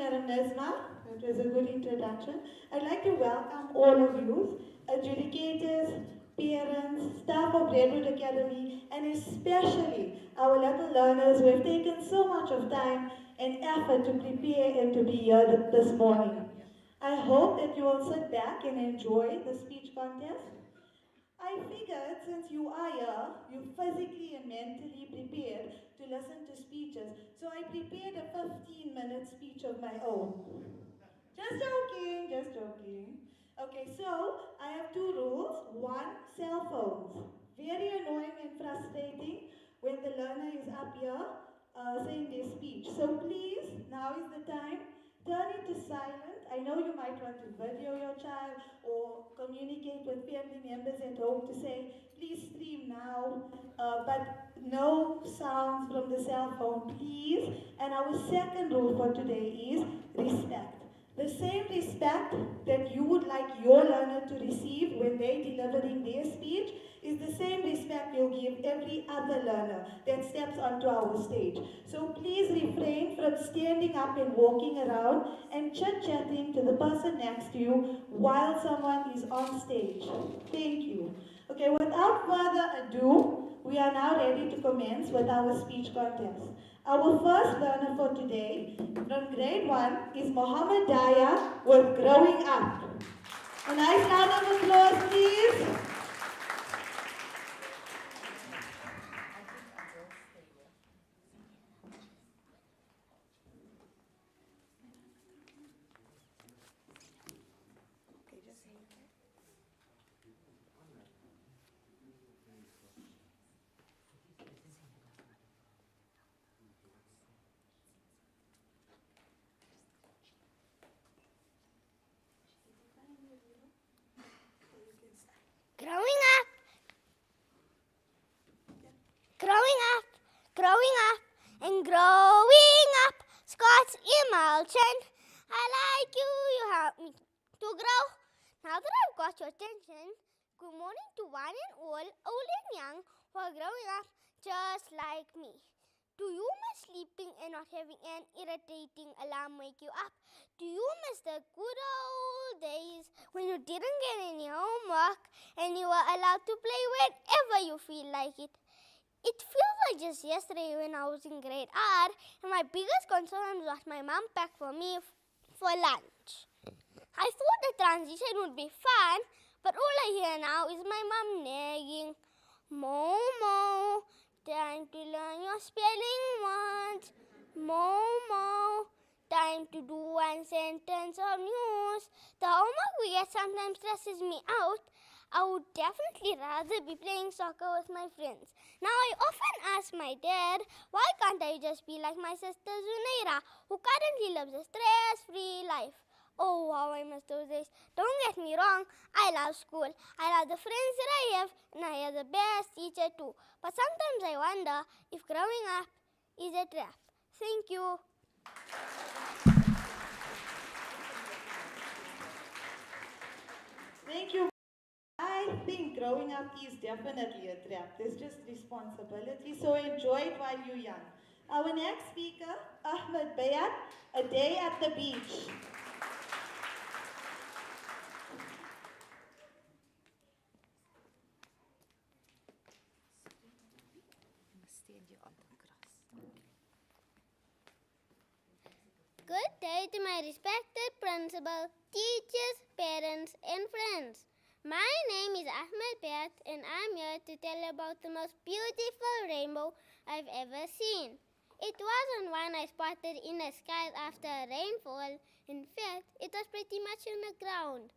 Madam Nesma. That was a good introduction. I'd like to welcome all of you, adjudicators, parents, staff of Redwood Academy, and especially our little learners who have taken so much of time and effort to prepare and to be here this morning. I hope that you will sit back and enjoy the speech contest. I figured since you are here, you're physically and mentally prepared to listen to speeches. So I prepared a 15-minute speech of my own. Just joking, just joking. Okay, so I have two rules. One, cell phones. Very annoying and frustrating when the learner is up here saying their speech. So please, now is the time. Turn it to silent. I know you might want to video your child or communicate with family members at home to say, please stream now, but no sounds from the cell phone, please. And our second rule for today is respect. The same respect that you would like your learner to receive when they're delivering their speech is the same respect you'll give every other learner that steps onto our stage. So please refrain from standing up and walking around and chit-chatting to the person next to you while someone is on stage. Thank you. Okay, without further ado, we are now ready to commence with our speech contest. Our first learner for today from grade 1 is Mohammed Daya with Growing Up. A nice round of applause, please. Growing up, growing up, growing up, and growing up. Scott's emulsion. I like you, you help me to grow. Now that I've got your attention, good morning to one and all, old and young, who are growing up just like me. Do you miss sleeping and not having an irritating alarm wake you up? Do you miss the good old days when you didn't get any homework and you were allowed to play whenever you feel like it? It feels like just yesterday when I was in grade R and my biggest concern was what my mom packed for me for lunch. I thought the transition would be fun, but all I hear now is my mom nagging, Momo, time to learn your spelling words. Momo, time to do one sentence of news. The homework we get sometimes stresses me out. I would definitely rather be playing soccer with my friends. Now I often ask my dad, why can't I just be like my sister Zunaira, who currently lives a stress-free life? Oh, how I miss those days. Don't get me wrong, I love school. I love the friends that I have, and I have the best teacher too. But sometimes I wonder if growing up is a trap. Thank you. Thank you. I think growing up is definitely a trap. There's just responsibility, so enjoy it while you're young. Our next speaker, Ahmed Bayat, A Day at the Beach. Good day to my respected principal, teachers, parents, and friends. My name is Ahmed Bayat, and I'm here to tell you about the most beautiful rainbow I've ever seen. It wasn't one I spotted in the sky after a rainfall. In fact, it was pretty much on the ground.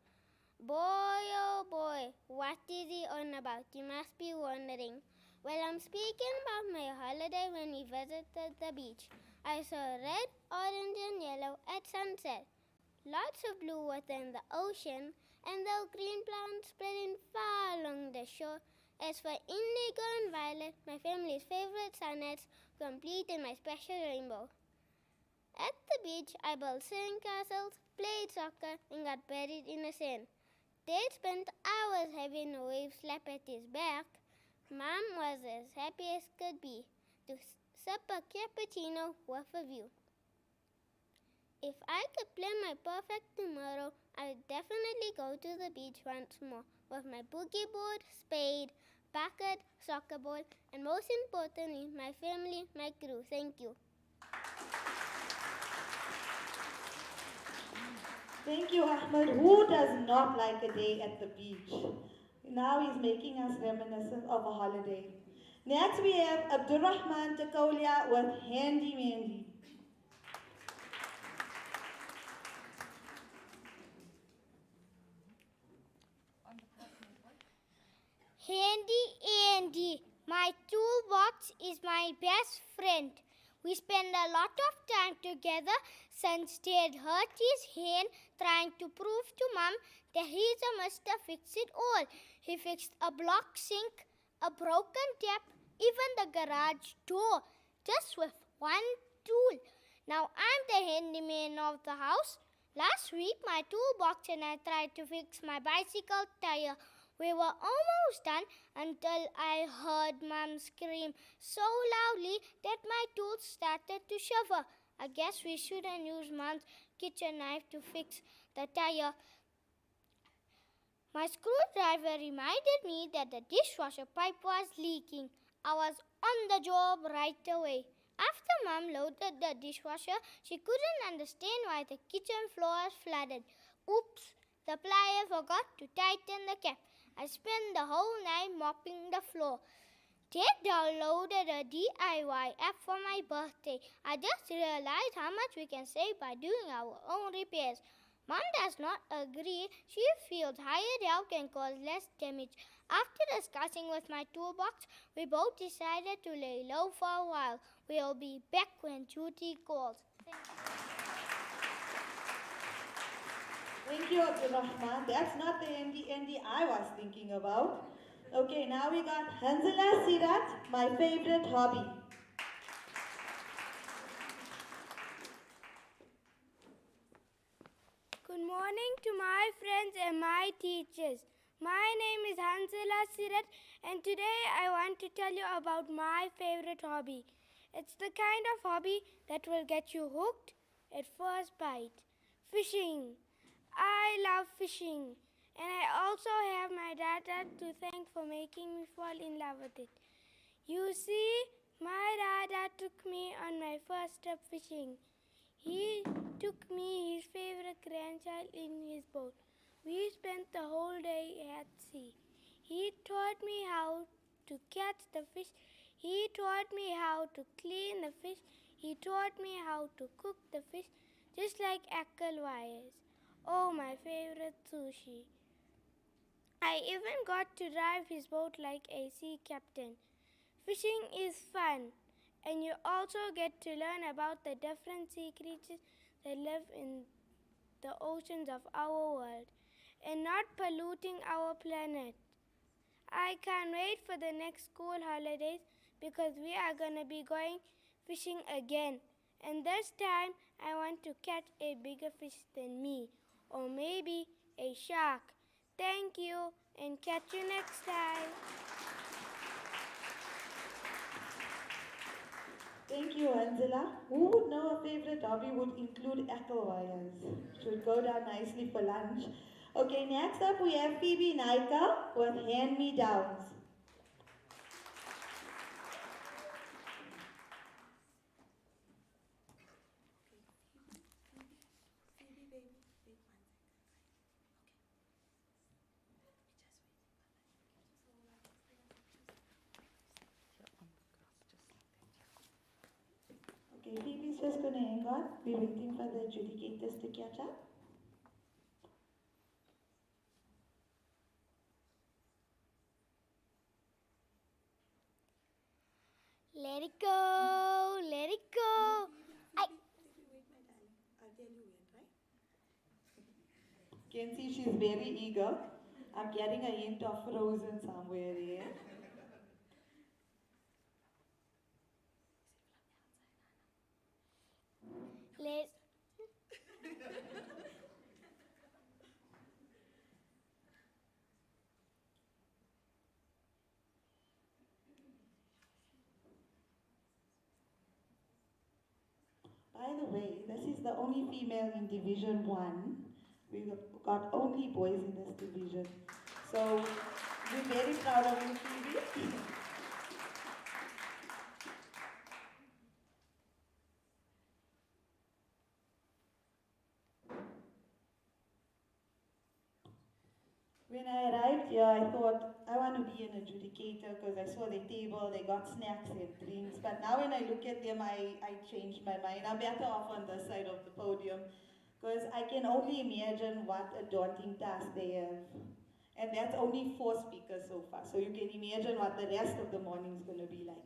Boy, oh boy, what is he on about? You must be wondering. Well, I'm speaking about my holiday when we visited the beach. I saw red, orange, and yellow at sunset. Lots of blue within the ocean, and the green plants spreading far along the shore. As for indigo and violet, my family's favorite sunsets, completed my special rainbow. At the beach, I built sandcastles, played soccer, and got buried in the sand. Dad spent hours having the waves slap at his back. Mom was as happy as could be to sip a cappuccino with a view. If I could play my perfect tomorrow, I would definitely go to the beach once more with my boogie board, spade, bucket, soccer ball, and most importantly, my family, my crew. Thank you. Thank you, Ahmed. Who does not like a day at the beach? Now he's making us reminiscent of a holiday. Next, we have Abdurrahman Takaulia with Handy Mandy. Handy Andy, my toolbox is my best friend. We spend a lot of time together since Dad hurt his hand trying to prove to Mom that he's a Mr. Fix-It-All. He fixed a block sink, a broken tap, even the garage door, just with one tool. Now I'm the handyman of the house. Last week, my toolbox and I tried to fix my bicycle tire. We were almost done until I heard Mom scream so loudly that my tools started to shiver. I guess we shouldn't use Mom's kitchen knife to fix the tire. My screwdriver reminded me that the dishwasher pipe was leaking. I was on the job right away. After Mom loaded the dishwasher, she couldn't understand why the kitchen floor was flooded. Oops, the plier forgot to tighten the cap. I spent the whole night mopping the floor. Dad downloaded a DIY app for my birthday. I just realized how much we can save by doing our own repairs. Mom does not agree. She feels hired help can cause less damage. After discussing with my toolbox, we both decided to lay low for a while. We'll be back when duty calls. Thank you, Abdurrahman. That's not the Andy I was thinking about. Okay, now we got Hanzala Sirat, my favorite hobby. Good morning to my friends and my teachers. My name is Hanzala Sirat, and today I want to tell you about my favorite hobby. It's the kind of hobby that will get you hooked at first bite. Fishing. I love fishing, and I also have my dad to thank for making me fall in love with it. You see, my dad took me on my first trip fishing. He took me his favorite grandchild in his boat. We spent the whole day at sea. He taught me how to catch the fish. He taught me how to clean the fish. He taught me how to cook the fish, just like Ackle wires. Oh, my favorite sushi. I even got to drive his boat like a sea captain. Fishing is fun, and you also get to learn about the different sea creatures that live in the oceans of our world and not polluting our planet. I can't wait for the next school holidays because we are going to be going fishing again. And this time, I want to catch a bigger fish than me, or maybe a shark. Thank you, and catch you next time. Thank you, Hanzala. Who would know a favorite hobby would include Ackle wires? Should go down nicely for lunch. Okay, next up we have Phoebe Naika with Hand-Me-Downs. Okay, Phoebe's just going to hang on. We're waiting for the adjudicators to catch up. Let it go, let it go. Wait, my darling. I'll tell you when, right? Can see she's very eager. I'm getting a hint of frozen somewhere here. Let By the way, this is the only female in Division 1. We've got only boys in this division. So we're very proud of you, Phoebe. When I arrived here, I thought I want to be an adjudicator because I saw the table, they got snacks and drinks. But now when I look at them, I changed my mind. I'm better off on the side of the podium because I can only imagine what a daunting task they have. And that's only 4 speakers so far. So you can imagine what the rest of the morning is going to be like.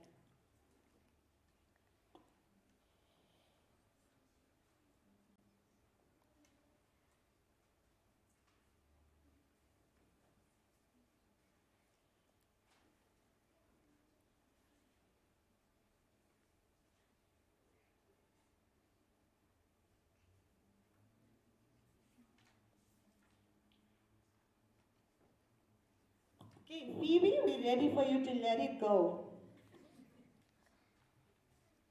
Okay, Phoebe, we're ready for you to let it go.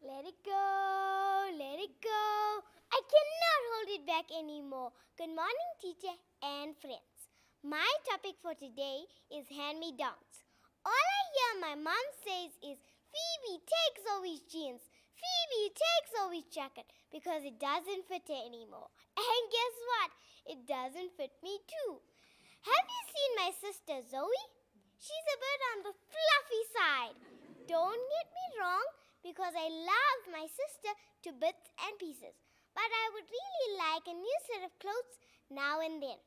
Let it go, let it go. I cannot hold it back anymore. Good morning, teacher and friends. My topic for today is hand-me-downs. All I hear my mom says is, Phoebe, take Zoe's jeans. Phoebe, take Zoe's jacket because it doesn't fit her anymore. And guess what? It doesn't fit me too. Have you seen my sister Zoe? She's a bit on the fluffy side. Don't get me wrong, because I love my sister to bits and pieces. But I would really like a new set of clothes now and then.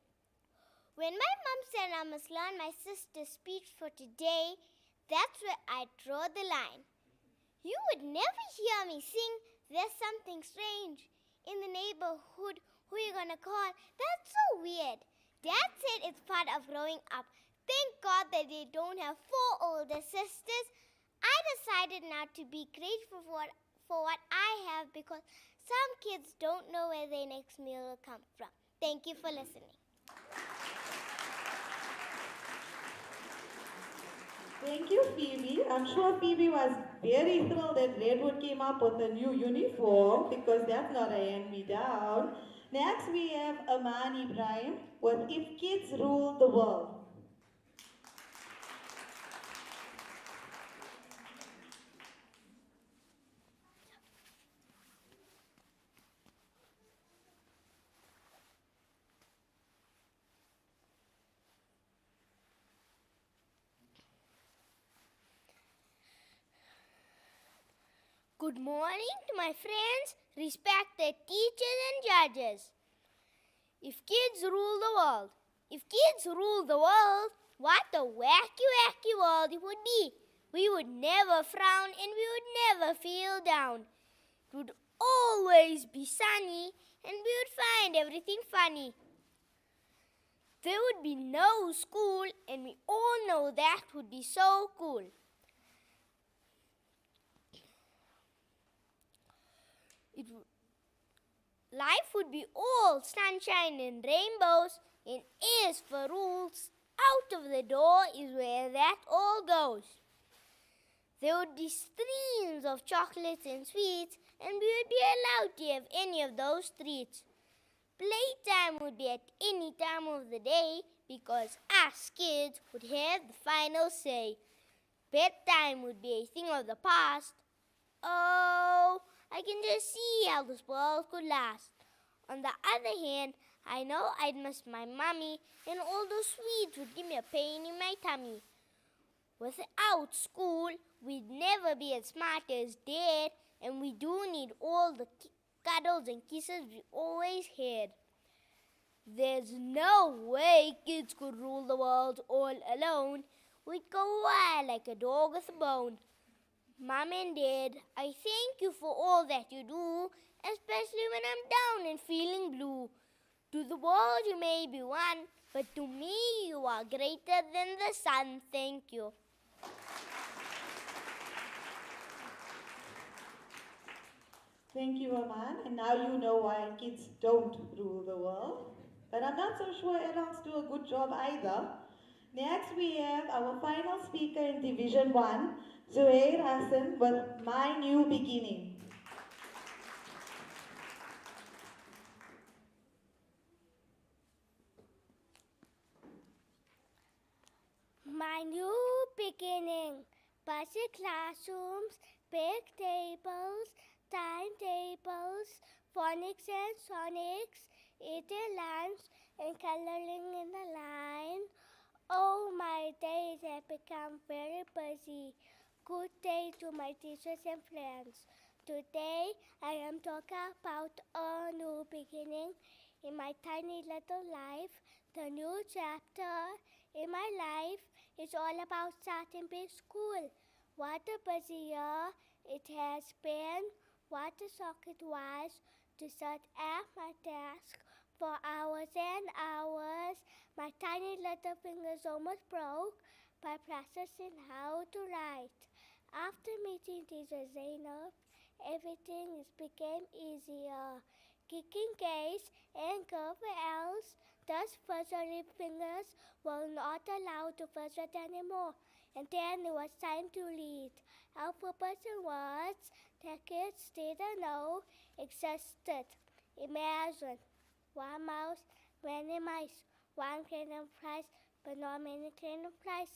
When my mom said I must learn my sister's speech for today, that's where I draw the line. You would never hear me sing There's Something Strange in the neighborhood. Who are you gonna call? That's so weird. Dad said it's part of growing up. Thank God that they don't have 4 older sisters. I decided now to be grateful for what I have because some kids don't know where their next meal will come from. Thank you for listening. Thank you, Phoebe. I'm sure Phoebe was very thrilled that Redwood came up with a new uniform because that's not a hand-me-down. Next, we have Ibrahim with If Kids Rule the World. Good morning to my friends, respected teachers and judges. If kids rule the world, what a wacky, wacky world it would be. We would never frown and we would never feel down. It would always be sunny and we would find everything funny. There would be no school and we all know that would be so cool. Life would be all sunshine and rainbows and A's for rules. Out of the door is where that all goes. There would be streams of chocolates and sweets and we would be allowed to have any of those treats. Playtime would be at any time of the day because us kids would have the final say. Bedtime would be a thing of the past. Oh, I can just see how this world could last. On the other hand, I know I'd miss my mommy and all those sweets would give me a pain in my tummy. Without school, we'd never be as smart as Dad, and we do need all the cuddles and kisses we always had. There's no way kids could rule the world all alone. We'd go wild like a dog with a bone. Mom and Dad, I thank you for all that you do, especially when I'm down and feeling blue. To the world you may be one, but to me you are greater than the sun. Thank you. Thank you, Aman. And now you know why kids don't rule the world. But I'm not so sure adults do a good job either. Next, we have our final speaker in Division 1, Zuhair Hassan with My New Beginning. Noisy classrooms, big tables, timetables, phonics and sonics, eating lunch and coloring in the line. Oh, my days have become very busy. Good day to my teachers and friends. Today, I am talking about a new beginning in my tiny little life. The new chapter in my life is all about starting big school. What a busy year it has been. What a shock it was to sit at my desk for hours and hours. My tiny little fingers almost broke by practicing how to write. After meeting teacher Zenith, everything became easier. Kicking gates and curveballs, thus fursury fingers were not allowed to frustrate anymore. And then it was time to read alphabets and words that kids didn't know existed. Imagine one mouse, many mice, one crane of flies, but not many crane of flies.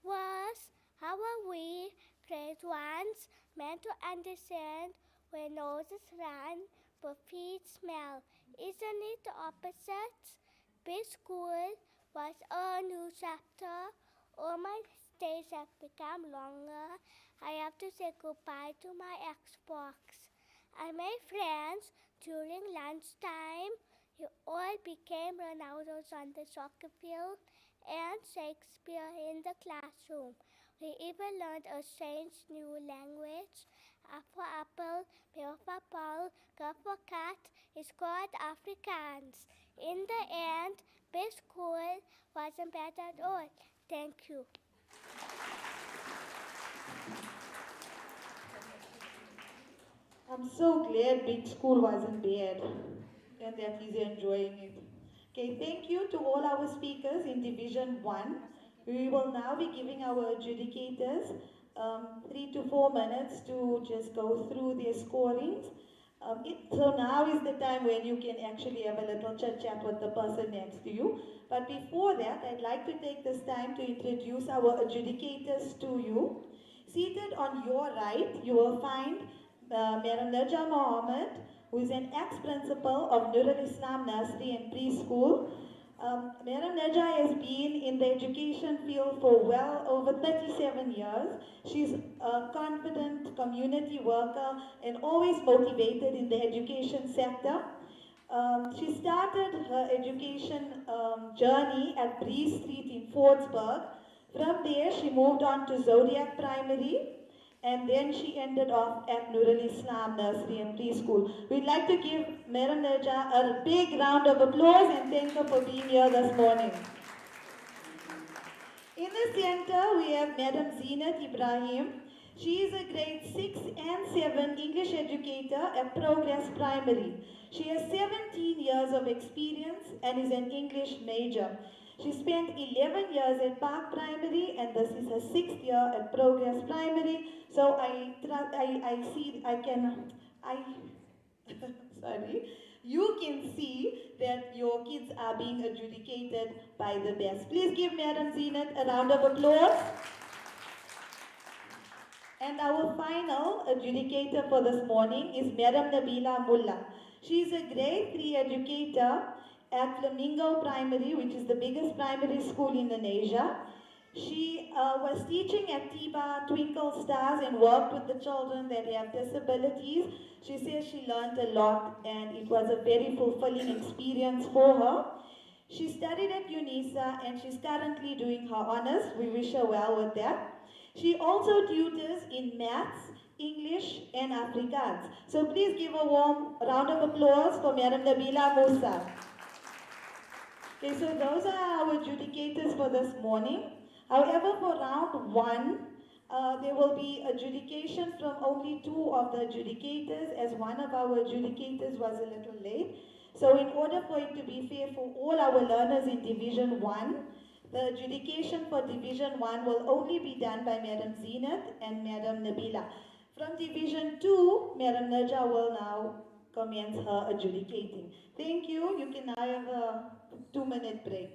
Was how are we, grade ones, meant to understand where noses run but feet smell? Isn't it the opposite? Big school was a new chapter. All my days have become longer. I have to say goodbye to my Xbox. I made friends during lunchtime. You all became Ronaldos on the soccer field and Shakespeare in the classroom. We even learned a strange new language. A for apple, B for ball, G for cat is called Afrikaans. In the end, big school wasn't bad at all. Thank you. I'm so glad big school wasn't bad and that he's enjoying it. Okay, thank you to all our speakers in Division 1. We will now be giving our adjudicators 3 to 4 minutes to just go through their scorings. So now is the time when you can actually have a little chit chat with the person next to you. But before that, I'd like to take this time to introduce our adjudicators to you. Seated on your right, you will find Madam Najah Mohammed, who is an ex-principal of Nurul Islam Nursery and Preschool. Madam Najah has been in the education field for well over 37 years. She's a confident community worker and always motivated in the education sector. She started her education journey at Bree Street in Fordsburg. From there, she moved on to Zodiac Primary, and then she ended off at Nurul Islam Nursery and Preschool. We'd like to give Madam Najah a big round of applause and thank her for being here this morning. In the center, we have Madam Zenith Ibrahim. She is a grade 6 and 7 English educator at Progress Primary. She has 17 years of experience and is an English major. She spent 11 years at Park Primary and this is her 6th year at Progress Primary. So sorry, you can see that your kids are being adjudicated by the best. Please give Madam Zenith a round of applause. And our final adjudicator for this morning is Madam Nabila Mullah. She is a grade 3 educator at Flamingo Primary, which is the biggest primary school in Indonesia. She was teaching at Tiba Twinkle Stars and worked with the children that have disabilities. She says she learned a lot and it was a very fulfilling experience for her. She studied at UNISA and she's currently doing her honors. We wish her well with that. She also tutors in maths, English and Afrikaans. So please give a warm round of applause for Madam Nabila Musa. Okay, so those are our adjudicators for this morning. However, for round 1, there will be adjudication from only 2 of the adjudicators as one of our adjudicators was a little late. So in order for it to be fair for all our learners in Division 1, the adjudication for Division 1 will only be done by Madam Zenith and Madam Nabila. From Division 2, Madam Najah will now commence her adjudicating. Thank you. You can now have a 2-minute break.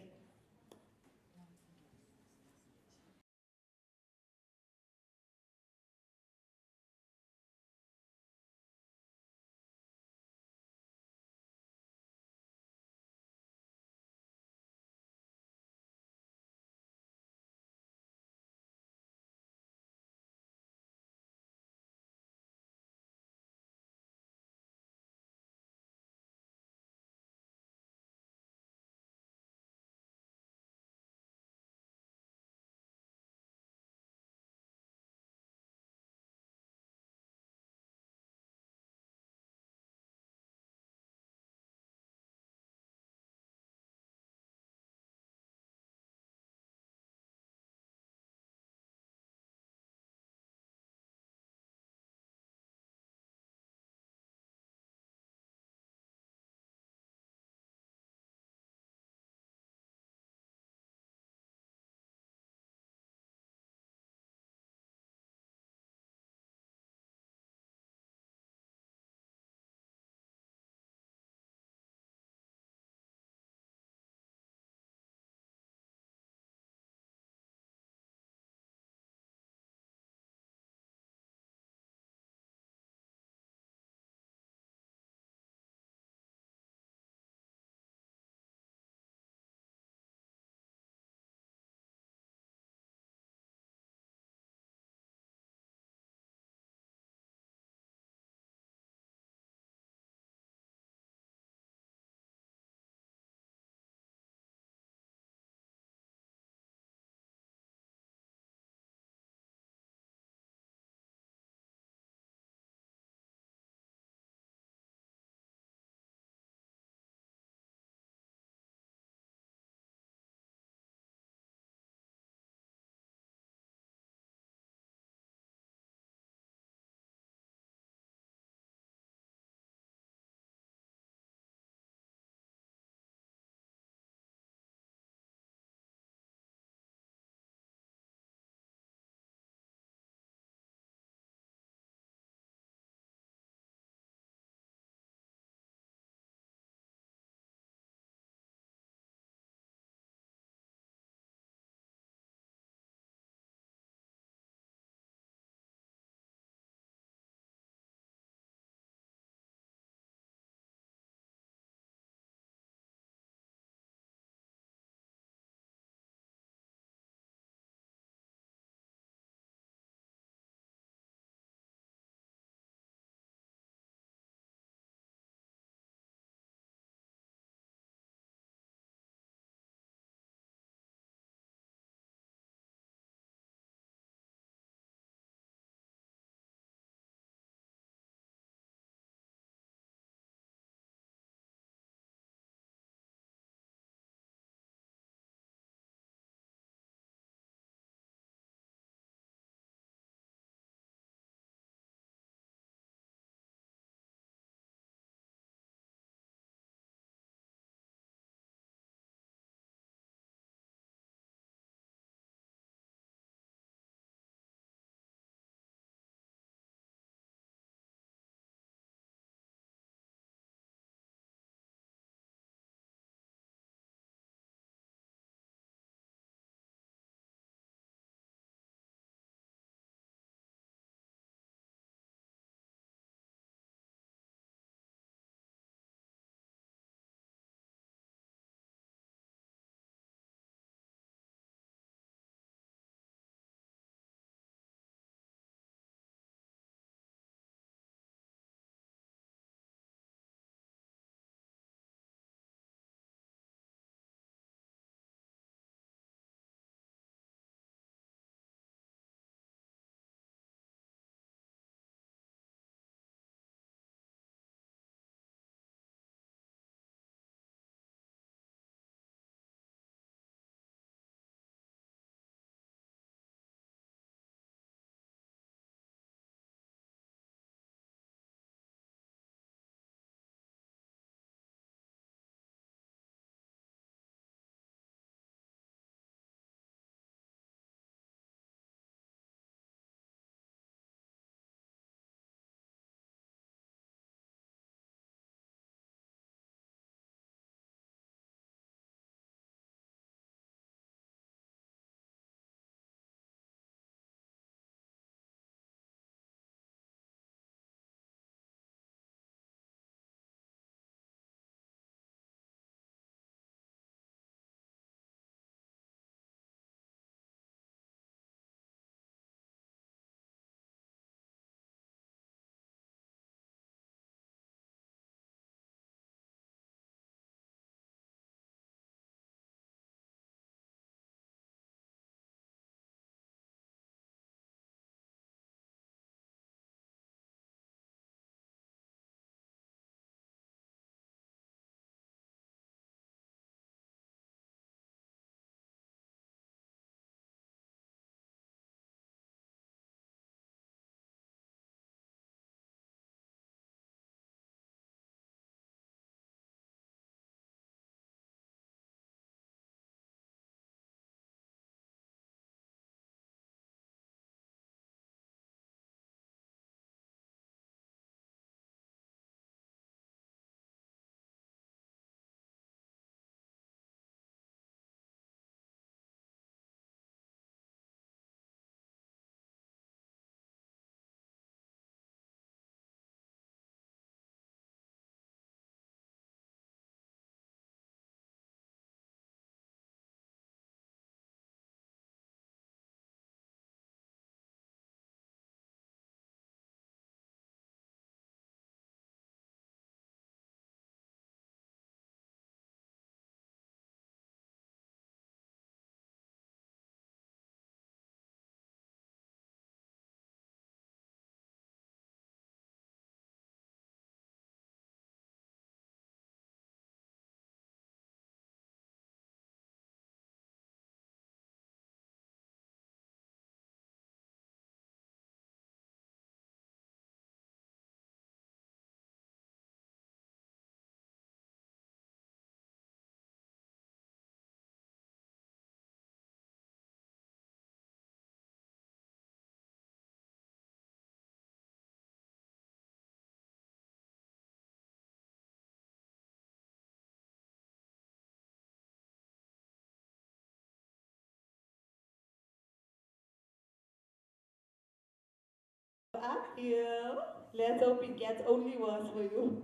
Yeah, let's hope it gets only worse for you.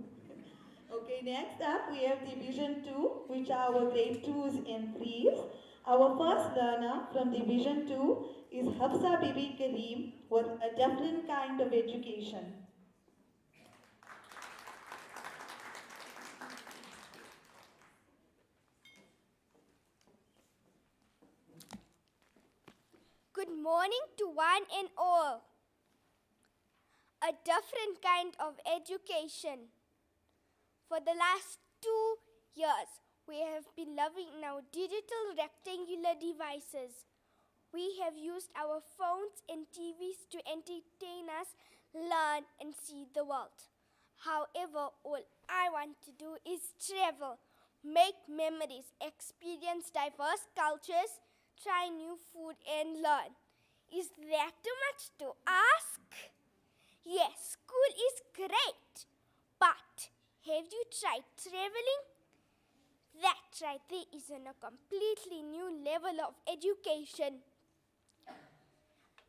Okay, next up we have Division 2, which are our grade 2s and 3s. Our first learner from Division 2 is Hafsa Bibi Kareem with a different kind of education. Good morning to one and all. A different kind of education. For the last 2 years, we have been living in our digital rectangular devices. We have used our phones and TVs to entertain us, learn, and see the world. However, all I want to do is travel, make memories, experience diverse cultures, try new food, and learn. Is that too much to ask? Yes, school is great, but have you tried traveling? That right there is on a completely new level of education.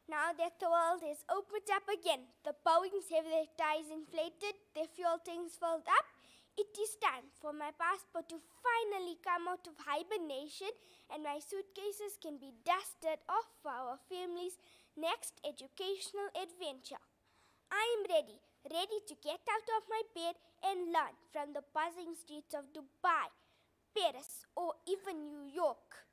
Now that the world has opened up again, the Boeings have their tires inflated, their fuel tanks filled up, it is time for my passport to finally come out of hibernation and my suitcases can be dusted off for our family's next educational adventure. I am ready to get out of my bed and learn from the buzzing streets of Dubai, Paris, or even New York.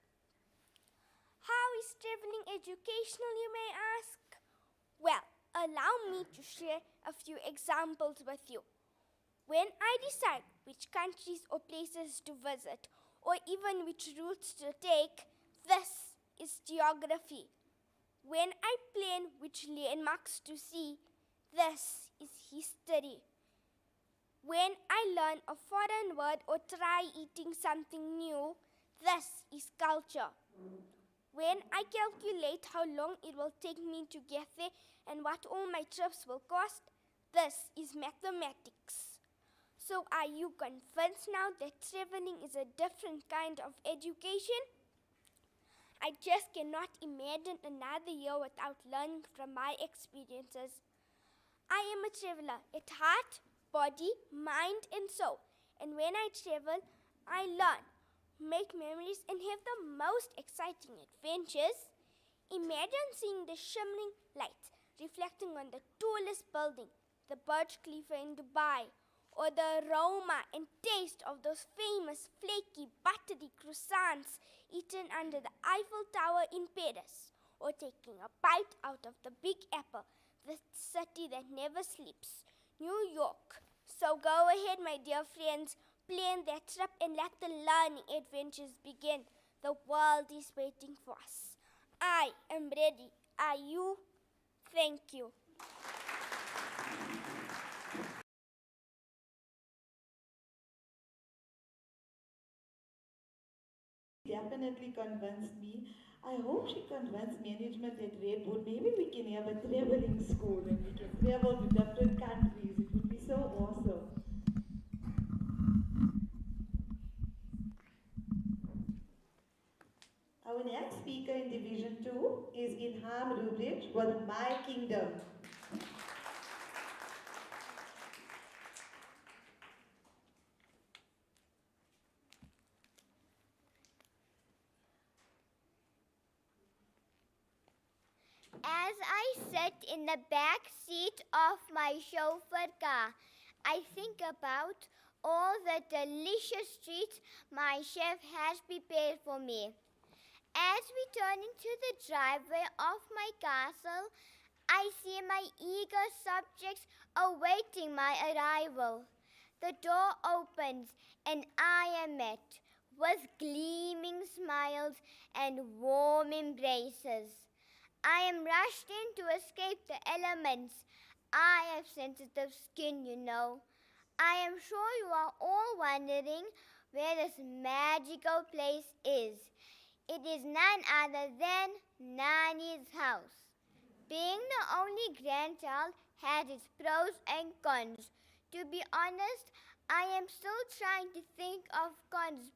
How is traveling educational, you may ask? Well, allow me to share a few examples with you. When I decide which countries or places to visit, or even which routes to take, this is geography. When I plan which landmarks to see, this is history. When I learn a foreign word or try eating something new, this is culture. When I calculate how long it will take me to get there and what all my trips will cost, this is mathematics. So are you convinced now that traveling is a different kind of education? I just cannot imagine another year without learning from my experiences. I am a traveler at heart, body, mind, and soul. And when I travel, I learn, make memories, and have the most exciting adventures. Imagine seeing the shimmering lights reflecting on the tallest building, the Burj Khalifa in Dubai, or the aroma and taste of those famous flaky, buttery croissants eaten under the Eiffel Tower in Paris, or taking a bite out of the Big Apple, the city that never sleeps, New York. So go ahead, my dear friends, plan that trip and let the learning adventures begin. The world is waiting for us. I am ready. Are you? Thank you. Definitely convinced me. I hope she convinced management at Redwood. Maybe we can have a traveling school and we can travel to different countries. It would be so awesome. Our next speaker in Division 2 is Ilham Rubridge with My Kingdom. As I sit in the back seat of my chauffeur car, I think about all the delicious treats my chef has prepared for me. As we turn into the driveway of my castle, I see my eager subjects awaiting my arrival. The door opens and I am met with gleaming smiles and warm embraces. I am rushed in to escape the elements. I have sensitive skin, you know. I am sure you are all wondering where this magical place is. It is none other than Nani's house. Being the only grandchild has its pros and cons. To be honest, I am still trying to think of cons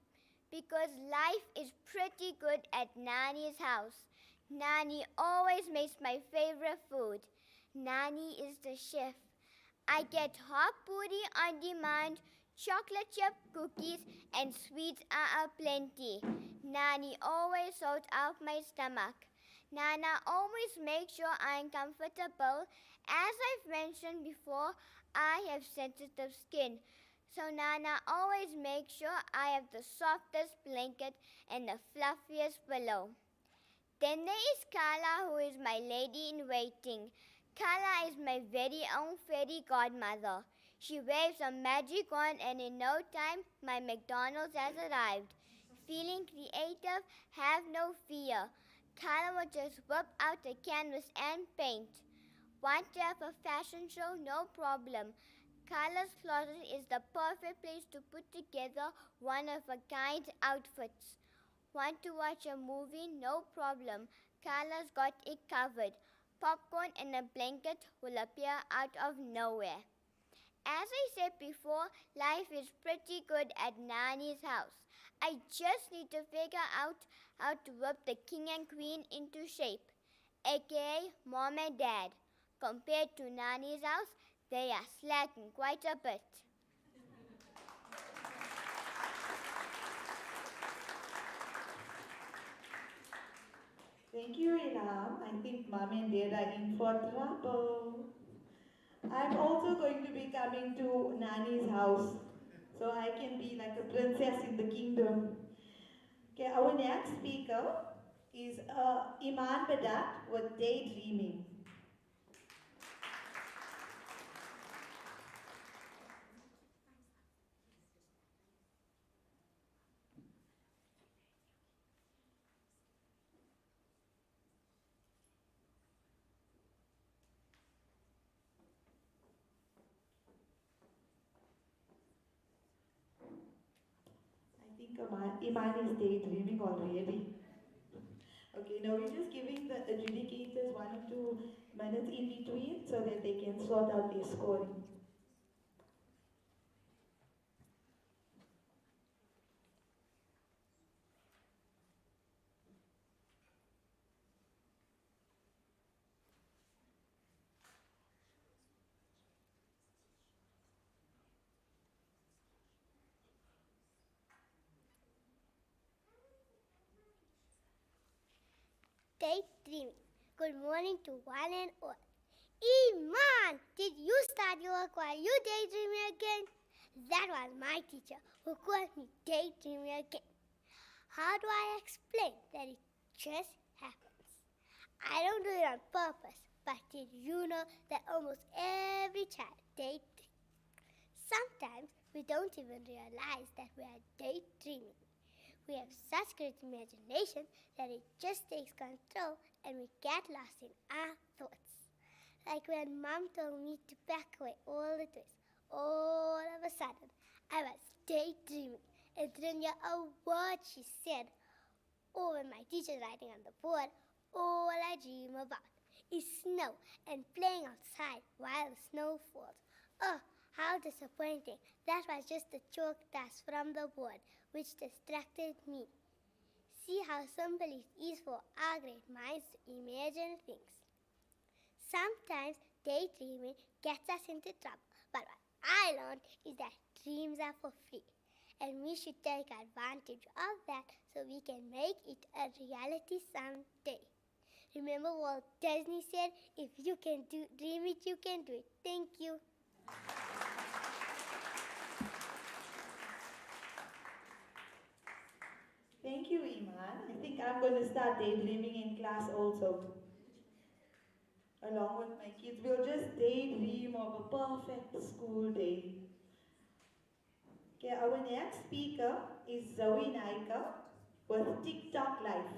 because life is pretty good at Nani's house. Nani always makes my favorite food. Nani is the chef. I get hot puri on demand, chocolate chip cookies, and sweets are aplenty. Nani always sorts out my stomach. Nana always makes sure I'm comfortable. As I've mentioned before, I have sensitive skin. So Nana always makes sure I have the softest blanket and the fluffiest pillow. Then there is Kala, who is my lady in waiting. Kala is my very own fairy godmother. She waves a magic wand and in no time my McDonald's has arrived. Feeling creative, have no fear. Kala will just whip out the canvas and paint. Want to have a fashion show? No problem. Kala's closet is the perfect place to put together one-of-a-kind outfits. Want to watch a movie? No problem. Kala's got it covered. Popcorn and a blanket will appear out of nowhere. As I said before, life is pretty good at Nani's house. I just need to figure out how to whip the king and queen into shape, aka mom and dad. Compared to Nani's house, they are slacking quite a bit. Thank you, Ilham. I think mom and dad are in for trouble. I'm also going to be coming to Nani's house so I can be like a princess in the kingdom. Okay, our next speaker is Iman Badat with Daydreaming. I think Iman is daydreaming already. Okay, now we're just giving the adjudicators 1 or 2 minutes in between so that they can sort out their scoring. Daydreaming. Good morning to one and all. Iman, did you start your work while you daydreaming again? That was my teacher who called me daydreaming again. How do I explain that it just happens? I don't do it on purpose, but did you know that almost every child daydreams? Sometimes we don't even realize that we are daydreaming. We have such great imagination that it just takes control and we get lost in our thoughts. Like when Mom told me to pack away all the toys. All of a sudden, I was daydreaming and didn't hear a word she said. Or when my teacher's writing on the board, all I dream about is snow and playing outside while the snow falls. Oh, how disappointing. That was just the chalk dust from the board, which distracted me. See how simple it is for our great minds to imagine things. Sometimes daydreaming gets us into trouble, but what I learned is that dreams are for free, and we should take advantage of that so we can make it a reality someday. Remember Walt Disney said, if you can dream it, you can do it. Thank you. Thank you, Iman. I think I'm going to start daydreaming in class also. Along with my kids, we'll just daydream of a perfect school day. Okay, our next speaker is Zoe Naika with TikTok Life.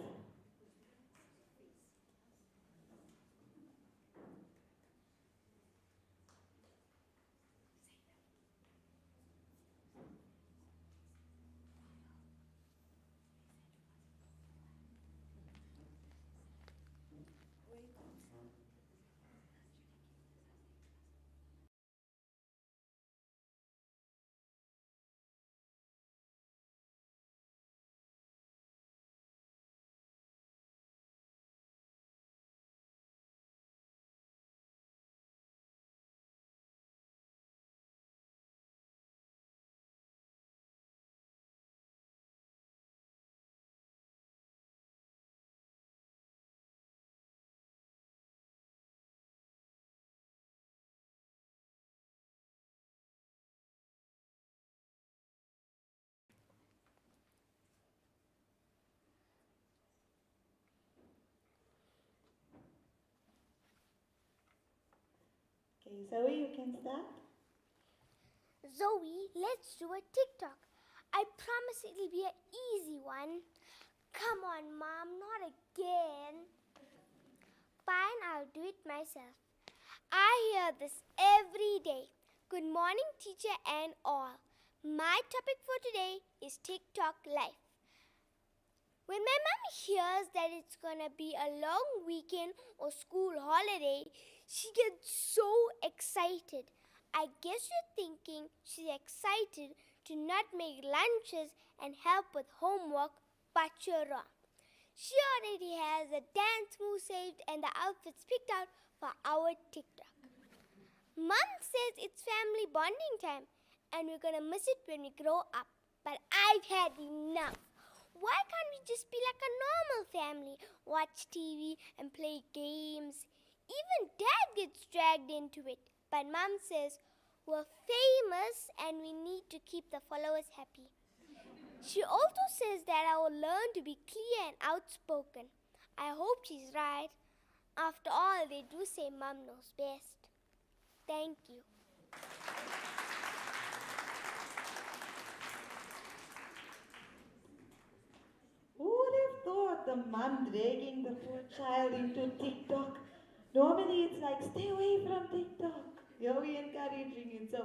Okay, Zoe, you can start. Zoe, let's do a TikTok. I promise it'll be an easy one. Come on, Mom, not again. Fine, I'll do it myself. I hear this every day. Good morning, teacher and all. My topic for today is TikTok life. When my mom hears that it's gonna be a long weekend or school holiday, she gets so excited. I guess you're thinking she's excited to not make lunches and help with homework, but you're wrong. She already has the dance move saved and the outfits picked out for our TikTok. Mom says it's family bonding time and we're gonna miss it when we grow up. But I've had enough. Why can't we just be like a normal family, watch TV and play games? Even Dad gets dragged into it. But Mom says we're famous and we need to keep the followers happy. She also says that I will learn to be clear and outspoken. I hope she's right. After all, they do say Mom knows best. Thank you. Who would have thought the mom dragging the poor child into TikTok? Normally it's like, stay away from TikTok. Here we encouraging it. So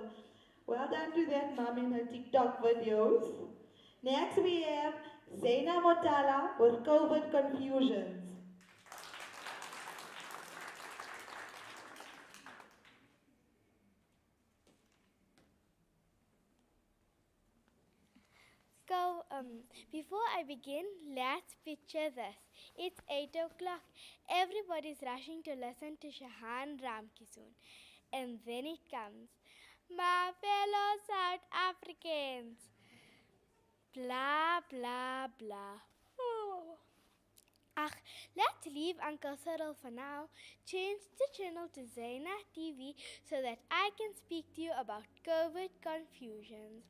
well done to that mom in her TikTok videos. Next we have Zaina Motala with COVID confusions. Before I begin, let's picture this. It's 8 o'clock. Everybody's rushing to listen to Shahan Ramki soon. And then it comes. My fellow South Africans. Blah, blah, blah. Oh. Let's leave Uncle Cyril for now. Change the channel to Zaina TV so that I can speak to you about COVID confusions.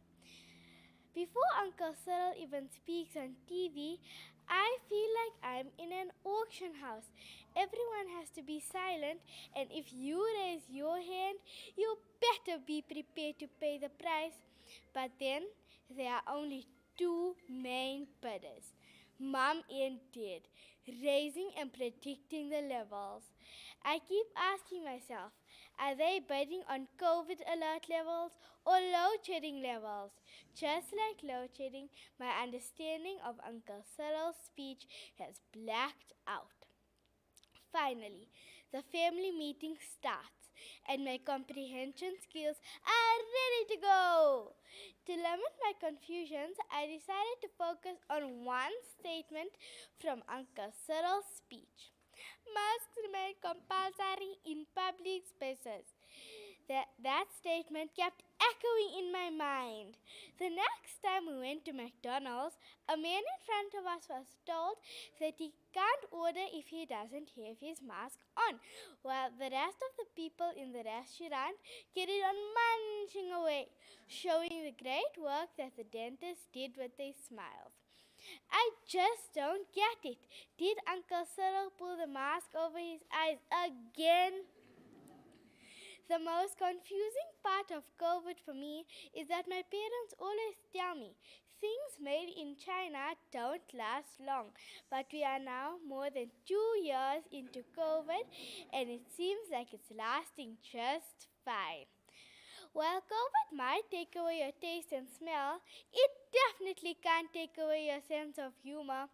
Before Uncle Cyril even speaks on TV, I feel like I'm in an auction house. Everyone has to be silent, and if you raise your hand, you better be prepared to pay the price. But then there are only two main bidders, Mom and Dad, raising and predicting the levels. I keep asking myself, are they bidding on COVID alert levels or load shedding levels? Just like load shedding, my understanding of Uncle Cyril's speech has blacked out. Finally, the family meeting starts and my comprehension skills are ready to go. To limit my confusions, I decided to focus on one statement from Uncle Cyril's speech. Masks remain compulsory in public spaces. That statement kept echoing in my mind. The next time we went to McDonald's, a man in front of us was told that he can't order if he doesn't have his mask on, while the rest of the people in the restaurant carried on munching away, showing the great work that the dentist did with their smiles. I just don't get it. Did Uncle Cyril pull the mask over his eyes again? The most confusing part of COVID for me is that my parents always tell me things made in China don't last long. But we are now more than 2 years into COVID and it seems like it's lasting just fine. While COVID might take away your taste and smell, it definitely can't take away your sense of humor.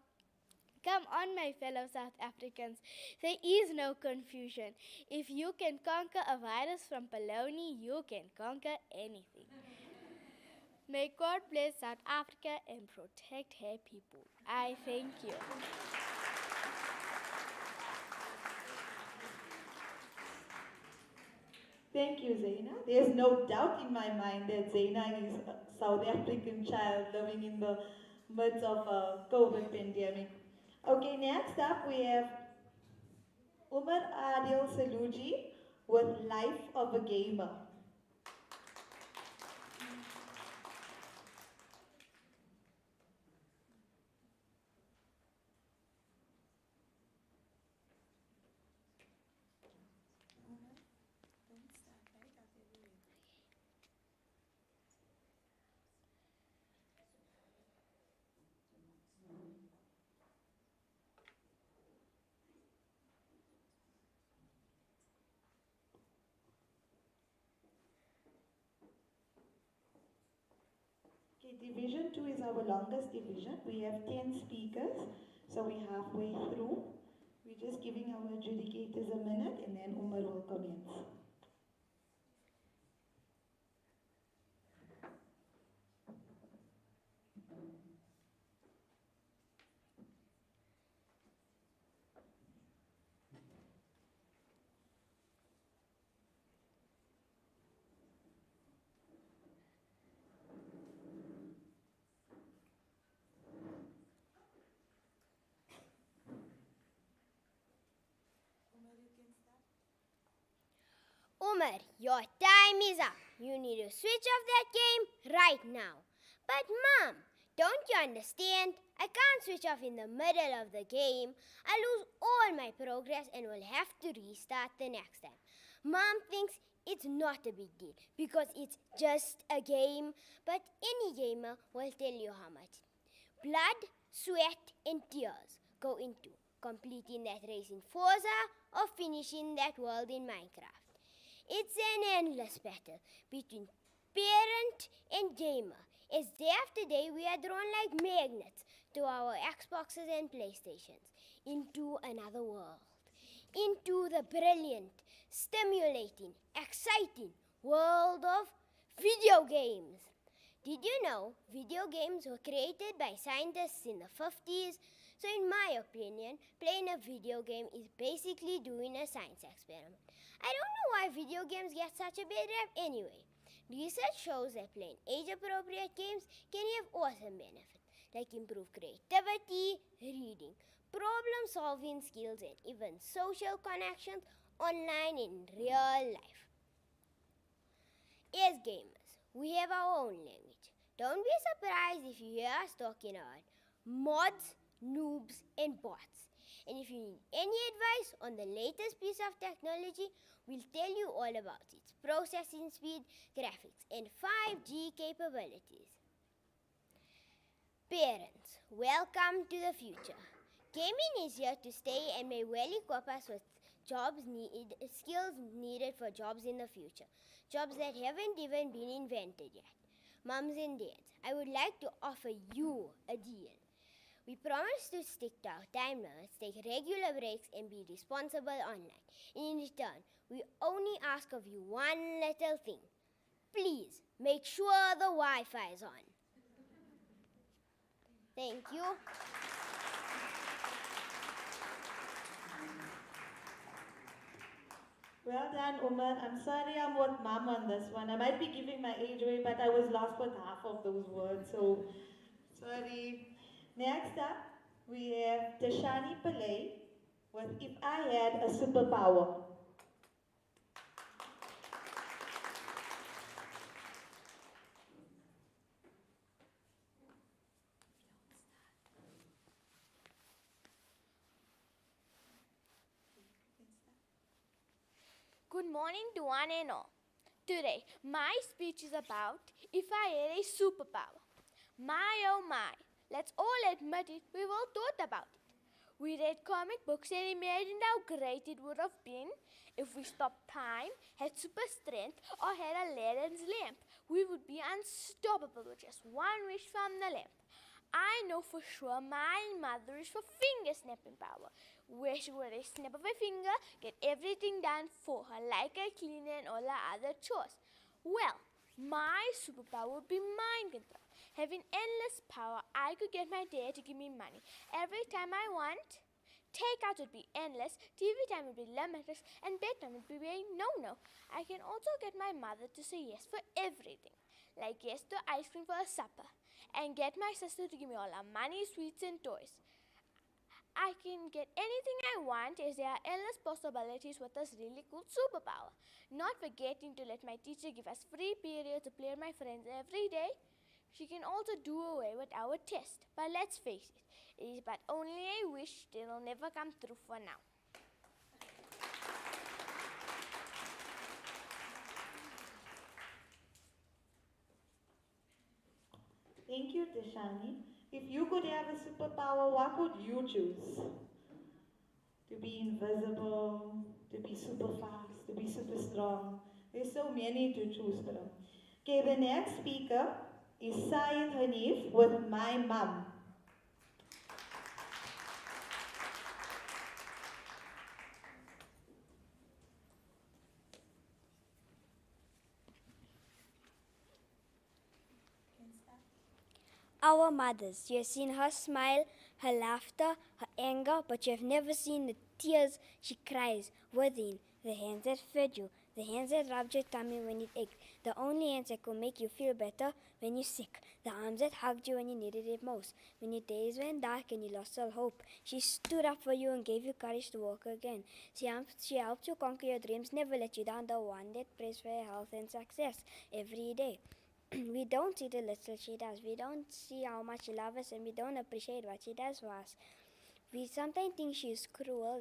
Come on, my fellow South Africans. There is no confusion. If you can conquer a virus from baloney, you can conquer anything. May God bless South Africa and protect her people. I thank you. Thank you, Zaina. There's no doubt in my mind that Zaina is a South African child living in the midst of a COVID pandemic. Okay, next up we have Umar Adil Saluji with Life of a Gamer. Okay, division 2 is our longest division. We have 10 speakers, so we're halfway through. We're just giving our adjudicators a minute and then Umar will commence. Umar, your time is up. You need to switch off that game right now. But Mom, don't you understand? I can't switch off in the middle of the game. I lose all my progress and will have to restart the next time. Mom thinks it's not a big deal because it's just a game. But any gamer will tell you how much blood, sweat, and tears go into completing that race in Forza or finishing that world in Minecraft. It's an endless battle between parent and gamer, as day after day we are drawn like magnets to our Xboxes and PlayStations, into another world, into the brilliant, stimulating, exciting world of video games. Did you know video games were created by scientists in the 50s? So in my opinion, playing a video game is basically doing a science experiment. I don't know why video games get such a bad rap anyway. Research shows that playing age-appropriate games can have awesome benefits, like improved creativity, reading, problem-solving skills, and even social connections online in real life. As gamers, we have our own language. Don't be surprised if you hear us talking about mods, noobs, and bots. And if you need any advice on the latest piece of technology, we'll tell you all about its processing speed, graphics, and 5G capabilities. Parents, welcome to the future. Gaming is here to stay and may well equip us with skills needed for jobs in the future. Jobs that haven't even been invented yet. Mums and dads, I would like to offer you a deal. We promise to stick to our time limits, take regular breaks, and be responsible online. In return, we only ask of you one little thing. Please, make sure the Wi-Fi is on. Thank you. Well done, Umar. I'm sorry I'm with Mom on this one. I might be giving my age away, but I was lost with half of those words, so sorry. Next up, we have Dashani Pillay with If I Had a Superpower. Good morning to one and all. Today, my speech is about if I had a superpower. My oh my, let's all admit it, we've all thought about it. We read comic books and imagined how great it would have been if we stopped time, had super strength, or had Aladdin's lamp. We would be unstoppable with just one wish from the lamp. I know for sure my mother is for finger snapping power, where she would a snap of a finger get everything done for her, like a cleaner and all her other chores. Well, my superpower would be mind control. Having endless power, I could get my dad to give me money every time I want. Takeout would be endless, TV time would be limitless, and bedtime would be a no-no. I can also get my mother to say yes for everything, like yes to ice cream for a supper, and get my sister to give me all her money, sweets, and toys. I can get anything I want as there are endless possibilities with this really cool superpower. Not forgetting to let my teacher give us free periods to play with my friends every day. She can also do away with our test. But let's face it, it is but only a wish that will never come true for now. Thank you, Dashani. If you could have a superpower, what would you choose? To be invisible, to be super fast, to be super strong. There's so many to choose from. Okay, the next speaker is Syed Hanif with My Mum. Our mothers, you have seen her smile, her laughter, her anger, but you have never seen the tears she cries within. The hands that fed you, the hands that rubbed your tummy when it ached, the only hands that could make you feel better when you're sick, the arms that hugged you when you needed it most, when your days went dark and you lost all hope. She stood up for you and gave you courage to walk again. She helped you conquer your dreams, never let you down, the one that prays for your health and success every day. We don't see the little she does. We don't see how much she loves us, and we don't appreciate what she does for us. We sometimes think she is cruel,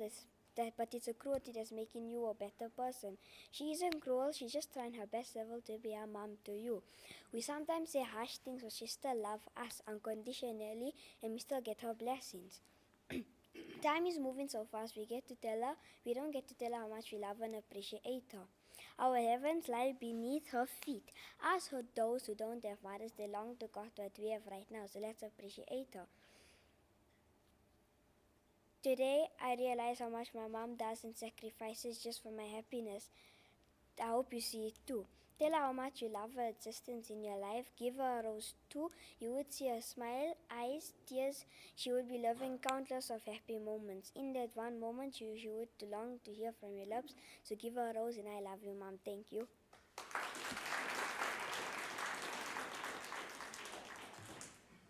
but it's a cruelty that's making you a better person. She isn't cruel, she's just trying her best level to be a mom to you. We sometimes say harsh things, but she still loves us unconditionally, and we still get her blessings. Time is moving so fast, we don't get to tell her how much we love and appreciate her. Our heavens lie beneath her feet. Ask her those who don't have fathers, they long to God what we have right now, so let's appreciate her. Today, I realize how much my mom does and sacrifices just for my happiness. I hope you see it too. Tell her how much you love her existence in your life. Give her a rose too. You would see her smile, eyes, tears. She would be living countless of happy moments. In that one moment, she would long to hear from your lips. So give her a rose, and I love you, Mom. Thank you.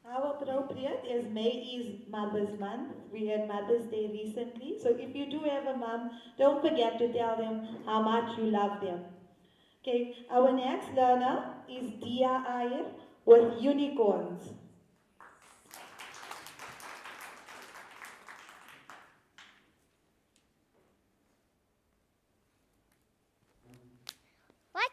How appropriate is May is Mother's Month. We had Mother's Day recently. So if you do have a mom, don't forget to tell them how much you love them. Okay, our next learner is Dia Ayer with Unicorns. What?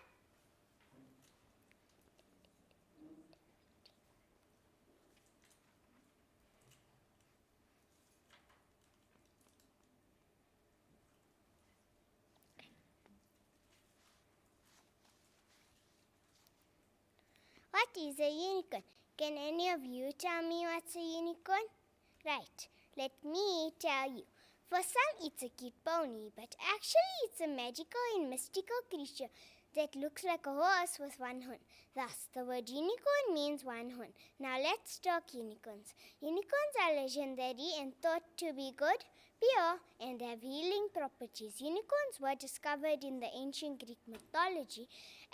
What is a unicorn? Can any of you tell me what's a unicorn? Right, let me tell you. For some, it's a cute pony, but actually it's a magical and mystical creature that looks like a horse with one horn. Thus, the word unicorn means one horn. Now let's talk unicorns. Unicorns are legendary and thought to be good, pure, and have healing properties. Unicorns were discovered in the ancient Greek mythology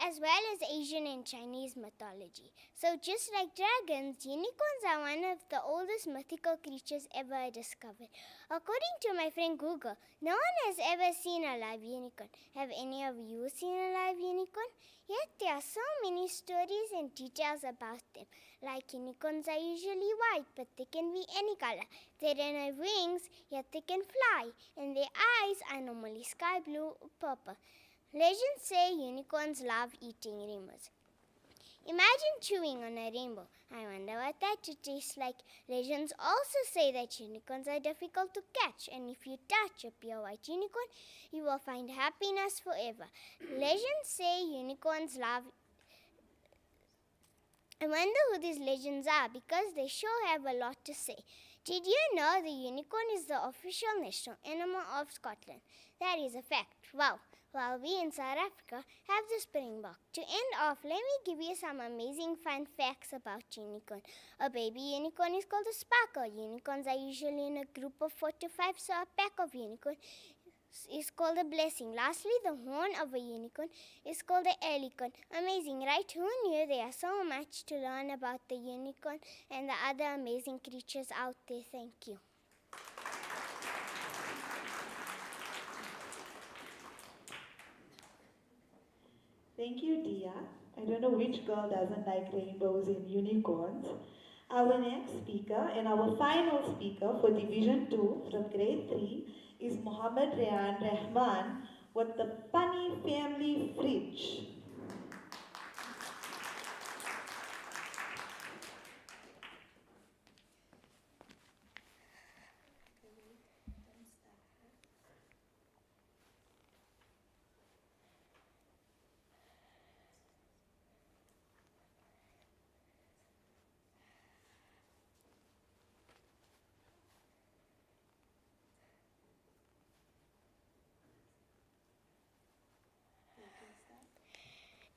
as well as Asian and Chinese mythology. So just like dragons, unicorns are one of the oldest mythical creatures ever discovered. According to my friend Google, no one has ever seen a live unicorn. Have any of you seen a live unicorn? Yet there are so many stories and details about them. Like unicorns are usually white, but they can be any color. They don't have wings, yet they can fly. And their eyes are normally sky blue or purple. Legends say unicorns love eating rainbows. Imagine chewing on a rainbow. I wonder what that would taste like. Legends also say that unicorns are difficult to catch, and if you touch a pure white unicorn, you will find happiness forever. Legends say unicorns love. I wonder who these legends are because they sure have a lot to say. Did you know the unicorn is the official national animal of Scotland? That is a fact. Wow. While we in South Africa have the springbok. To end off, let me give you some amazing fun facts about unicorn. A baby unicorn is called a sparkle. Unicorns are usually in a group of 4 to 5, so a pack of unicorn is called a blessing. Lastly, the horn of a unicorn is called a alicorn. Amazing, right? Who knew? There is so much to learn about the unicorn and the other amazing creatures out there. Thank you. Thank you, Dia. I don't know which girl doesn't like rainbows and unicorns. Our next speaker and our final speaker for Division 2 from Grade 3 is Mohammed Rayan Rahman with the Funny Family Fridge.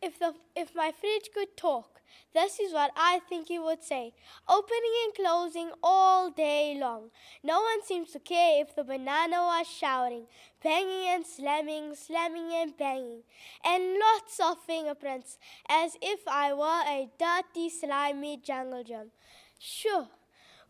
If my fridge could talk, this is what I think it would say. Opening and closing all day long. No one seems to care if the banana was shouting, banging and slamming, slamming and banging, and lots of fingerprints, as if I were a dirty, slimy jungle gym. Sure.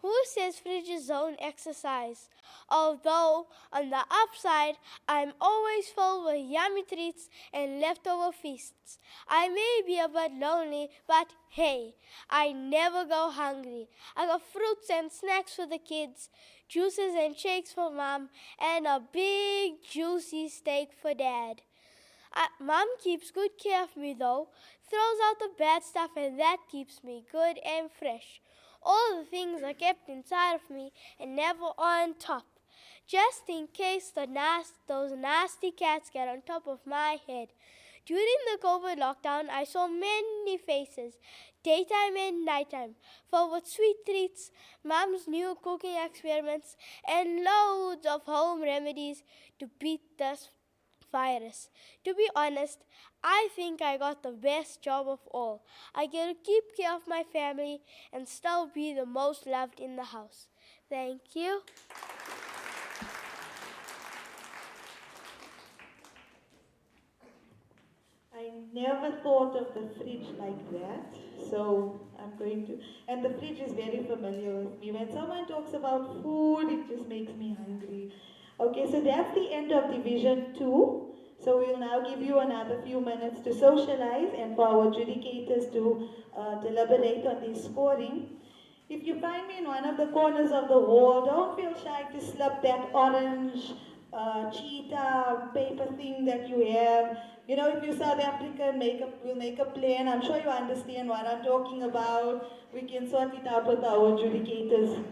Who says fridges don't exercise? Although, on the upside, I'm always filled with yummy treats and leftover feasts. I may be a bit lonely, but hey, I never go hungry. I got fruits and snacks for the kids, juices and shakes for Mom, and a big juicy steak for Dad. Mom keeps good care of me though, throws out the bad stuff, and that keeps me good and fresh. All the things are kept inside of me and never on top, just in case those nasty cats get on top of my head. During the COVID lockdown, I saw many faces, daytime and nighttime, filled with sweet treats, Mom's new cooking experiments, and loads of home remedies to beat this virus. To be honest, I think I got the best job of all. I get to keep care of my family and still be the most loved in the house. Thank you. I never thought of the fridge like that, so I'm going to. And the fridge is very familiar with me. When someone talks about food, it just makes me hungry. Okay, so that's the end of Division 2. So we'll now give you another few minutes to socialize and for our adjudicators to deliberate on their scoring. If you find me in one of the corners of the hall, don't feel shy to slip that orange cheetah paper thing that you have. You know, if you're South African, we'll make a plan. I'm sure you understand what I'm talking about. We can sort it out with our adjudicators.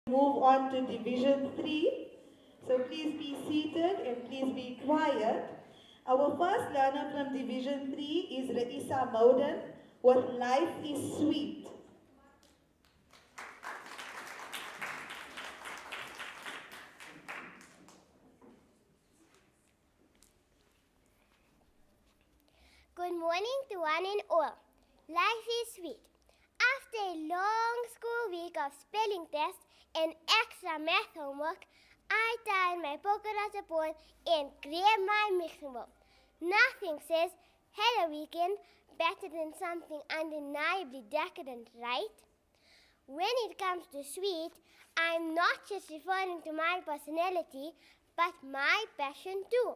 Move on to Division 3. So please be seated and please be quiet. Our first learner from Division 3 is Raisa Moden with Life is Sweet. Good morning to one and all. Life is sweet. After a long school week of spelling tests and extra math homework, I tied my polka dot upon and grabbed my mixing bowl. Nothing says hello weekend better than something undeniably decadent, right? When it comes to sweet, I'm not just referring to my personality, but my passion too.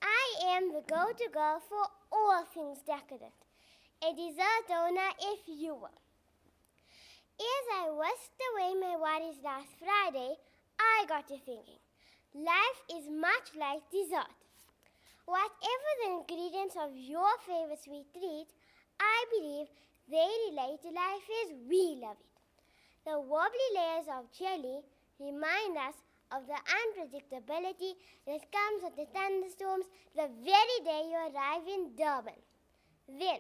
I am the go-to girl for all things decadent, a dessert owner if you will. As I whisked away my worries last Friday, I got to thinking, life is much like dessert. Whatever the ingredients of your favorite sweet treat, I believe they relate to life as we love it. The wobbly layers of jelly remind us of the unpredictability that comes with the thunderstorms the very day you arrive in Durban. Then,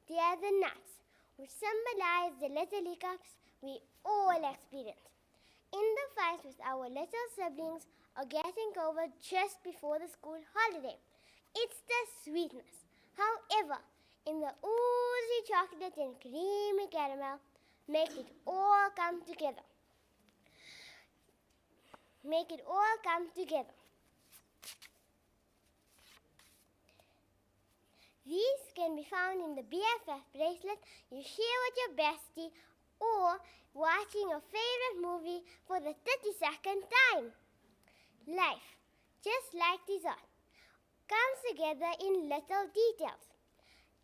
there are the nuts, which symbolize the little hiccups we all experience. In the fight with our little siblings or getting over just before the school holiday. It's the sweetness. However, in the oozy chocolate and creamy caramel, make it all come together. Make it all come together. These can be found in the BFF bracelet you share with your bestie or watching your favorite movie for the 32nd time. Life, just like dessert, comes together in little details.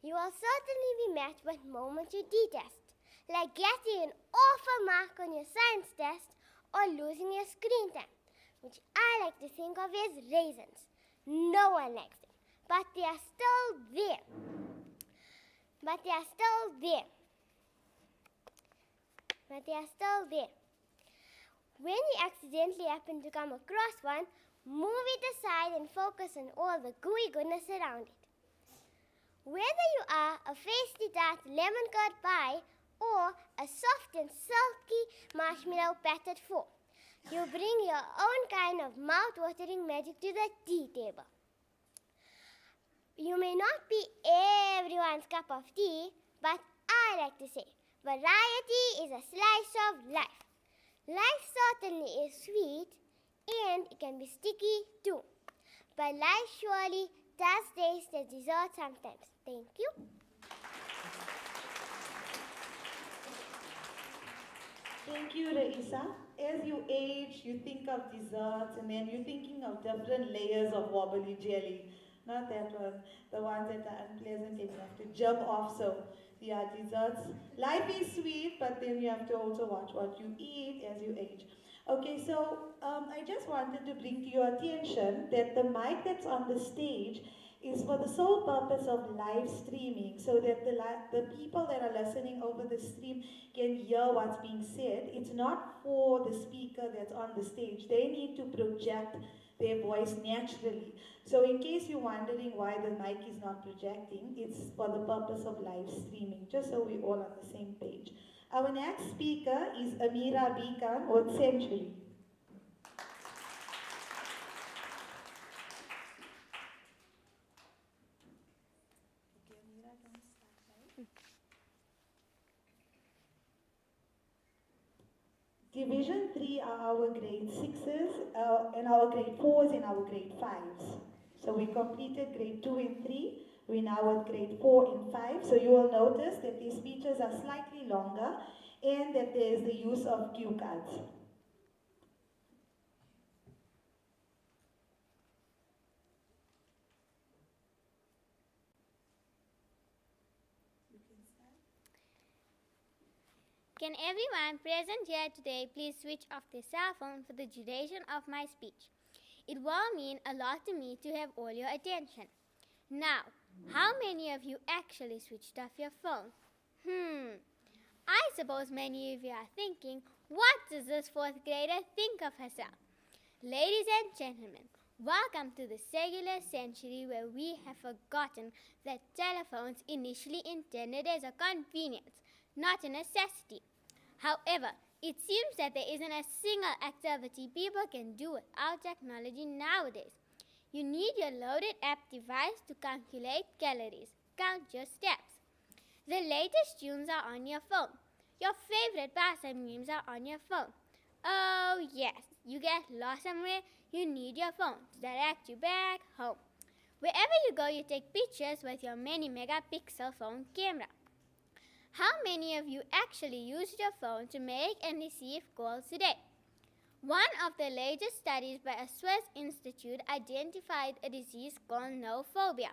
You will certainly be met with moments you detest, like getting an awful mark on your science test or losing your screen time, which I like to think of as raisins. No one likes them, but they are still there. But they are still there. When you accidentally happen to come across one, move it aside and focus on all the gooey goodness around it. Whether you are a feisty tart lemon curd pie or a soft and silky marshmallow patted fork, you bring your own kind of mouth-watering magic to the tea table. You may not be everyone's cup of tea, but I like to say, variety is a slice of life. Life certainly is sweet, and it can be sticky too. But life surely does taste as dessert sometimes. Thank you. Thank you, Raisa. As you age, you think of desserts and then you're thinking of different layers of wobbly jelly. Not that one, the ones that are unpleasant enough to jump off. So, yeah, desserts. Life is sweet, but then you have to also watch what you eat as you age. Okay, so I just wanted to bring to your attention that the mic that's on the stage is for the sole purpose of live streaming, so that the people that are listening over the stream can hear what's being said. It's not for the speaker that's on the stage. They need to project their voice naturally. So in case you're wondering why the mic is not projecting, it's for the purpose of live streaming, just so we're all on the same page. Our next speaker is Amira Bika with Century. Division 3 are our grade 6s, and our grade 4s and our grade 5s. So we completed grade 2 and 3. We're now at grade 4 and 5. So you will notice that these speeches are slightly longer and that there is the use of cue cards. Can everyone present here today please switch off their cell phone for the duration of my speech? It will mean a lot to me to have all your attention. Now, how many of you actually switched off your phone? I suppose many of you are thinking, what does this fourth grader think of herself? Ladies and gentlemen, welcome to the cellular century where we have forgotten that telephones initially intended as a convenience, not a necessity. However, it seems that there isn't a single activity people can do without technology nowadays. You need your loaded app device to calculate calories, count your steps. The latest tunes are on your phone. Your favorite pastime games are on your phone. Oh yes, you get lost somewhere, you need your phone to direct you back home. Wherever you go, you take pictures with your many megapixel phone camera. How many of you actually used your phone to make and receive calls today? One of the latest studies by a Swiss institute identified a disease called no phobia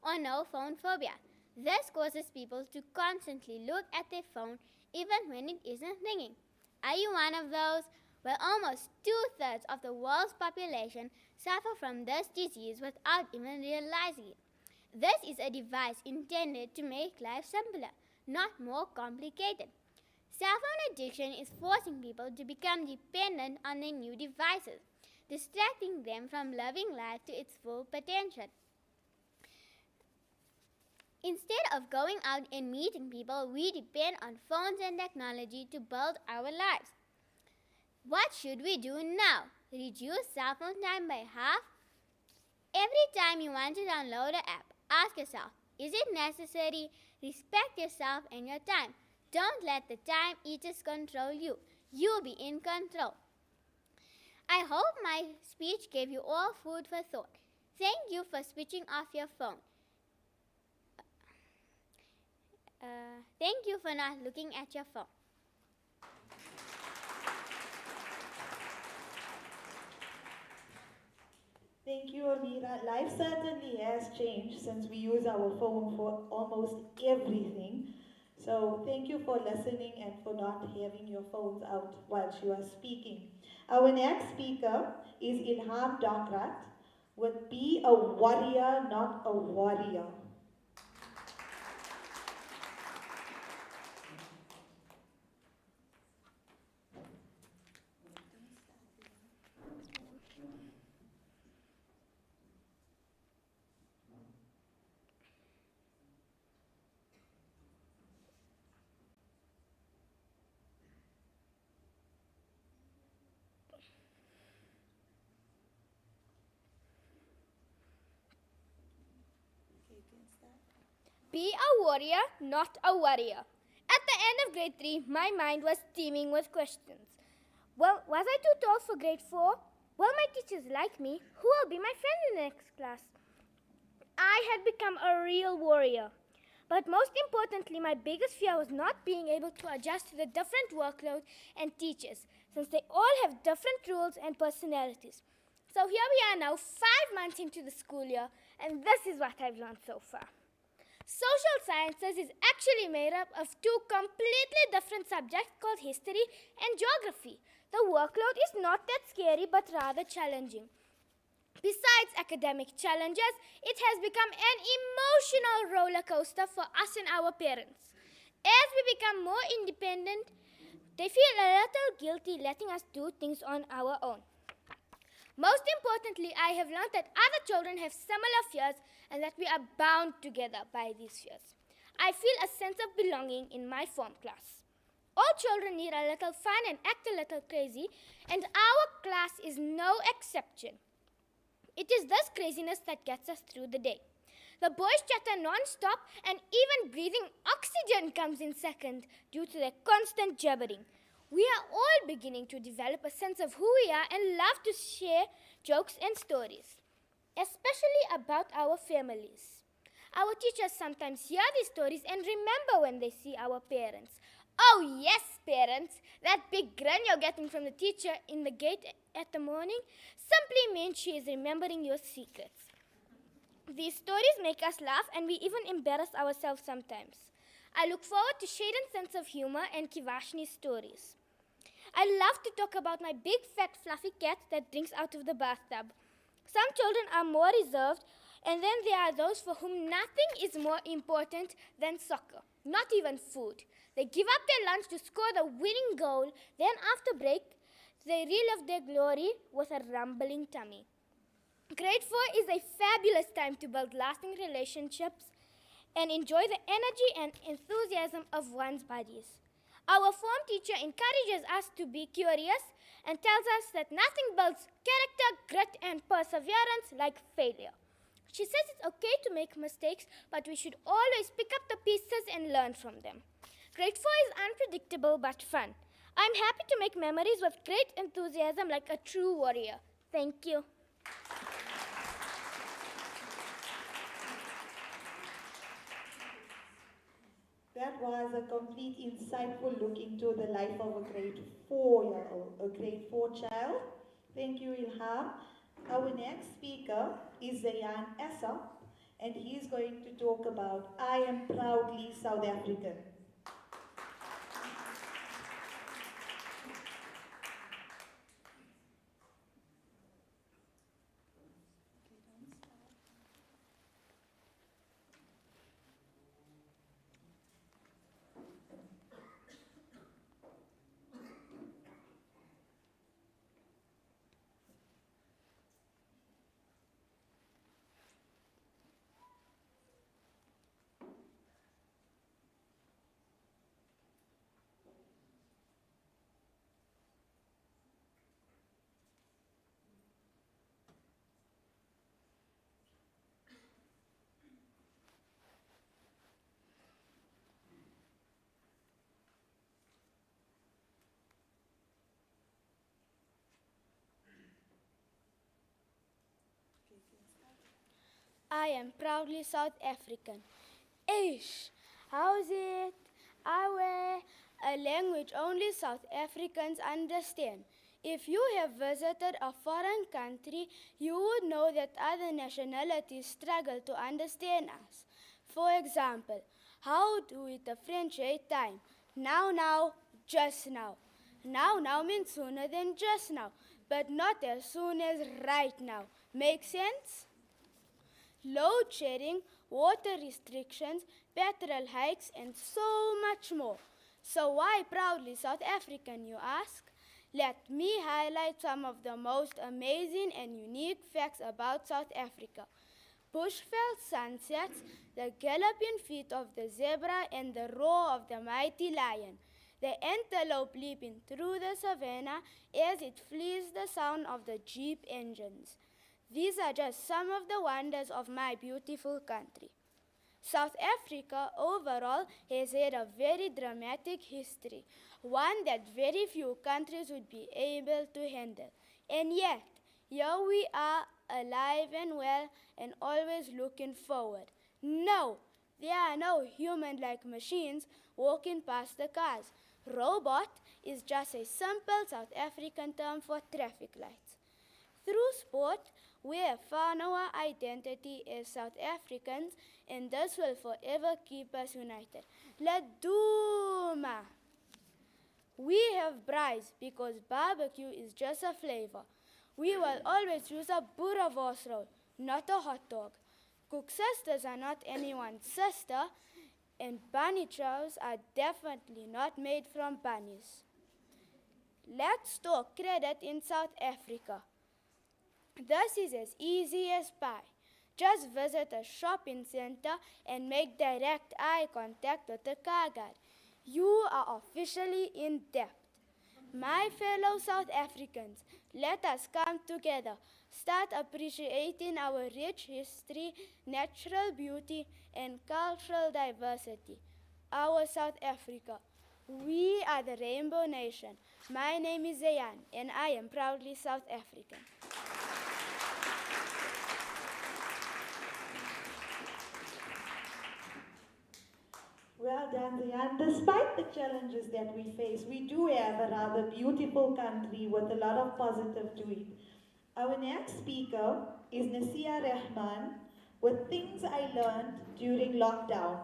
or no phone phobia. This causes people to constantly look at their phone even when it isn't ringing. Are you one of those? Well, almost 2/3 of the world's population suffer from this disease without even realizing it. This is a device intended to make life simpler, not more complicated. Cell phone addiction is forcing people to become dependent on their new devices, distracting them from living life to its full potential. Instead of going out and meeting people, we depend on phones and technology to build our lives. What should we do now? Reduce cell phone time by half? Every time you want to download an app, ask yourself, is it necessary? Respect yourself and your time. Don't let the time eaters control you. You'll be in control. I hope my speech gave you all food for thought. Thank you for switching off your phone. Thank you for not looking at your phone. Thank you, Amira. Life certainly has changed since we use our phone for almost everything. So thank you for listening and for not having your phones out while you are speaking. Our next speaker is Ilham Dakrat with Be a Warrior, Not a Warrior. Be a warrior, not a worrier. At the end of grade 3, my mind was teeming with questions. Well, was I too tall for grade 4? Will my teachers like me? Who will be my friend in the next class? I had become a real warrior. But most importantly, my biggest fear was not being able to adjust to the different workload and teachers, since they all have different rules and personalities. So here we are now, 5 months into the school year, and this is what I've learned so far. Social sciences is actually made up of 2 completely different subjects called history and geography. The workload is not that scary, but rather challenging. Besides academic challenges, it has become an emotional roller coaster for us and our parents. As we become more independent, they feel a little guilty letting us do things on our own. Most importantly, I have learned that other children have similar fears and that we are bound together by these fears. I feel a sense of belonging in my form class. All children need a little fun and act a little crazy, and our class is no exception. It is this craziness that gets us through the day. The boys chatter non-stop, and even breathing oxygen comes in second due to their constant jabbering. We are all beginning to develop a sense of who we are and love to share jokes and stories, especially about our families. Our teachers sometimes hear these stories and remember when they see our parents. Oh yes, parents, that big grin you're getting from the teacher in the gate at the morning simply means she is remembering your secrets. These stories make us laugh and we even embarrass ourselves sometimes. I look forward to Shaden's sense of humor and Kivashni's stories. I love to talk about my big, fat, fluffy cat that drinks out of the bathtub. Some children are more reserved And then there are those for whom nothing is more important than soccer, not even food. They give up their lunch to score the winning goal. Then after break, they relive their glory with a rumbling tummy. Grade 4 is a fabulous time to build lasting relationships and enjoy the energy and enthusiasm of one's buddies. Our form teacher encourages us to be curious and tells us that nothing builds character, grit, and perseverance like failure. She says it's okay to make mistakes, but we should always pick up the pieces and learn from them. Grade 4 is unpredictable but fun. I'm happy to make memories with great enthusiasm like a true warrior. Thank you. That was a complete insightful look into the life of a grade 4-year-old, a grade 4 child. Thank you, Ilham. Our next speaker is Zayan Essa, and he is going to talk about I Am Proudly South African. I am proudly South African. Ish, how's it? Awe, a language only South Africans understand. If you have visited a foreign country, you would know that other nationalities struggle to understand us. For example, how do we differentiate time? Now, just now. Now means sooner than just now, but not as soon as right now. Make sense? Load shedding, water restrictions, petrol hikes, and so much more. So why proudly South African, you ask? Let me highlight some of the most amazing and unique facts about South Africa. Bushveld sunsets, the galloping feet of the zebra, and the roar of the mighty lion. The antelope leaping through the savannah as it flees the sound of the jeep engines. These are just some of the wonders of my beautiful country. South Africa overall has had a very dramatic history, one that very few countries would be able to handle. And yet, here we are, alive and well, and always looking forward. No, there are no human-like machines walking past the cars. Robot is just a simple South African term for traffic lights. Through sport, we have found our identity as South Africans, and this will forever keep us united. Laduma! We have braais because barbecue is just a flavor. We will always use a boerewors roll, not a hot dog. Cook sisters are not anyone's sister, and bunny chows are definitely not made from bunnies. Let's talk credit in South Africa. This is as easy as pie. Just visit a shopping center and make direct eye contact with the car guard. You are officially in debt. My fellow South Africans, let us come together. Start appreciating our rich history, natural beauty, and cultural diversity. Our South Africa. We are the Rainbow Nation. My name is Zayan, and I am proudly South African. Well done, Zayan. Despite the challenges that we face, we do have a rather beautiful country with a lot of positive to it. Our next speaker is Yasira Ahmed with Things I Learned During Lockdown.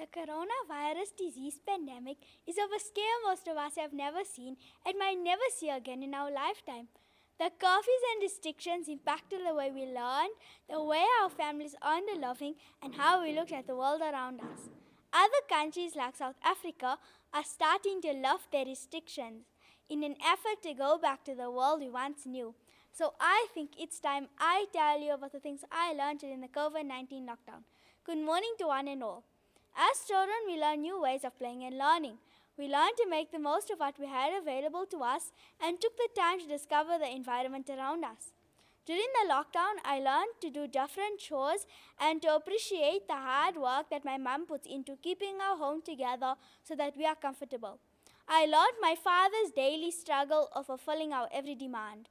The coronavirus disease pandemic is of a scale most of us have never seen and might never see again in our lifetime. The curfews and restrictions impacted the way we learned, the way our families earned a living, and how we looked at the world around us. Other countries like South Africa are starting to lift their restrictions in an effort to go back to the world we once knew. So I think it's time I tell you about the things I learned during the COVID-19 lockdown. Good morning to one and all. As children, we learn new ways of playing and learning. We learned to make the most of what we had available to us and took the time to discover the environment around us. During the lockdown, I learned to do different chores and to appreciate the hard work that my mom puts into keeping our home together so that we are comfortable. I learned my father's daily struggle of fulfilling our every demand.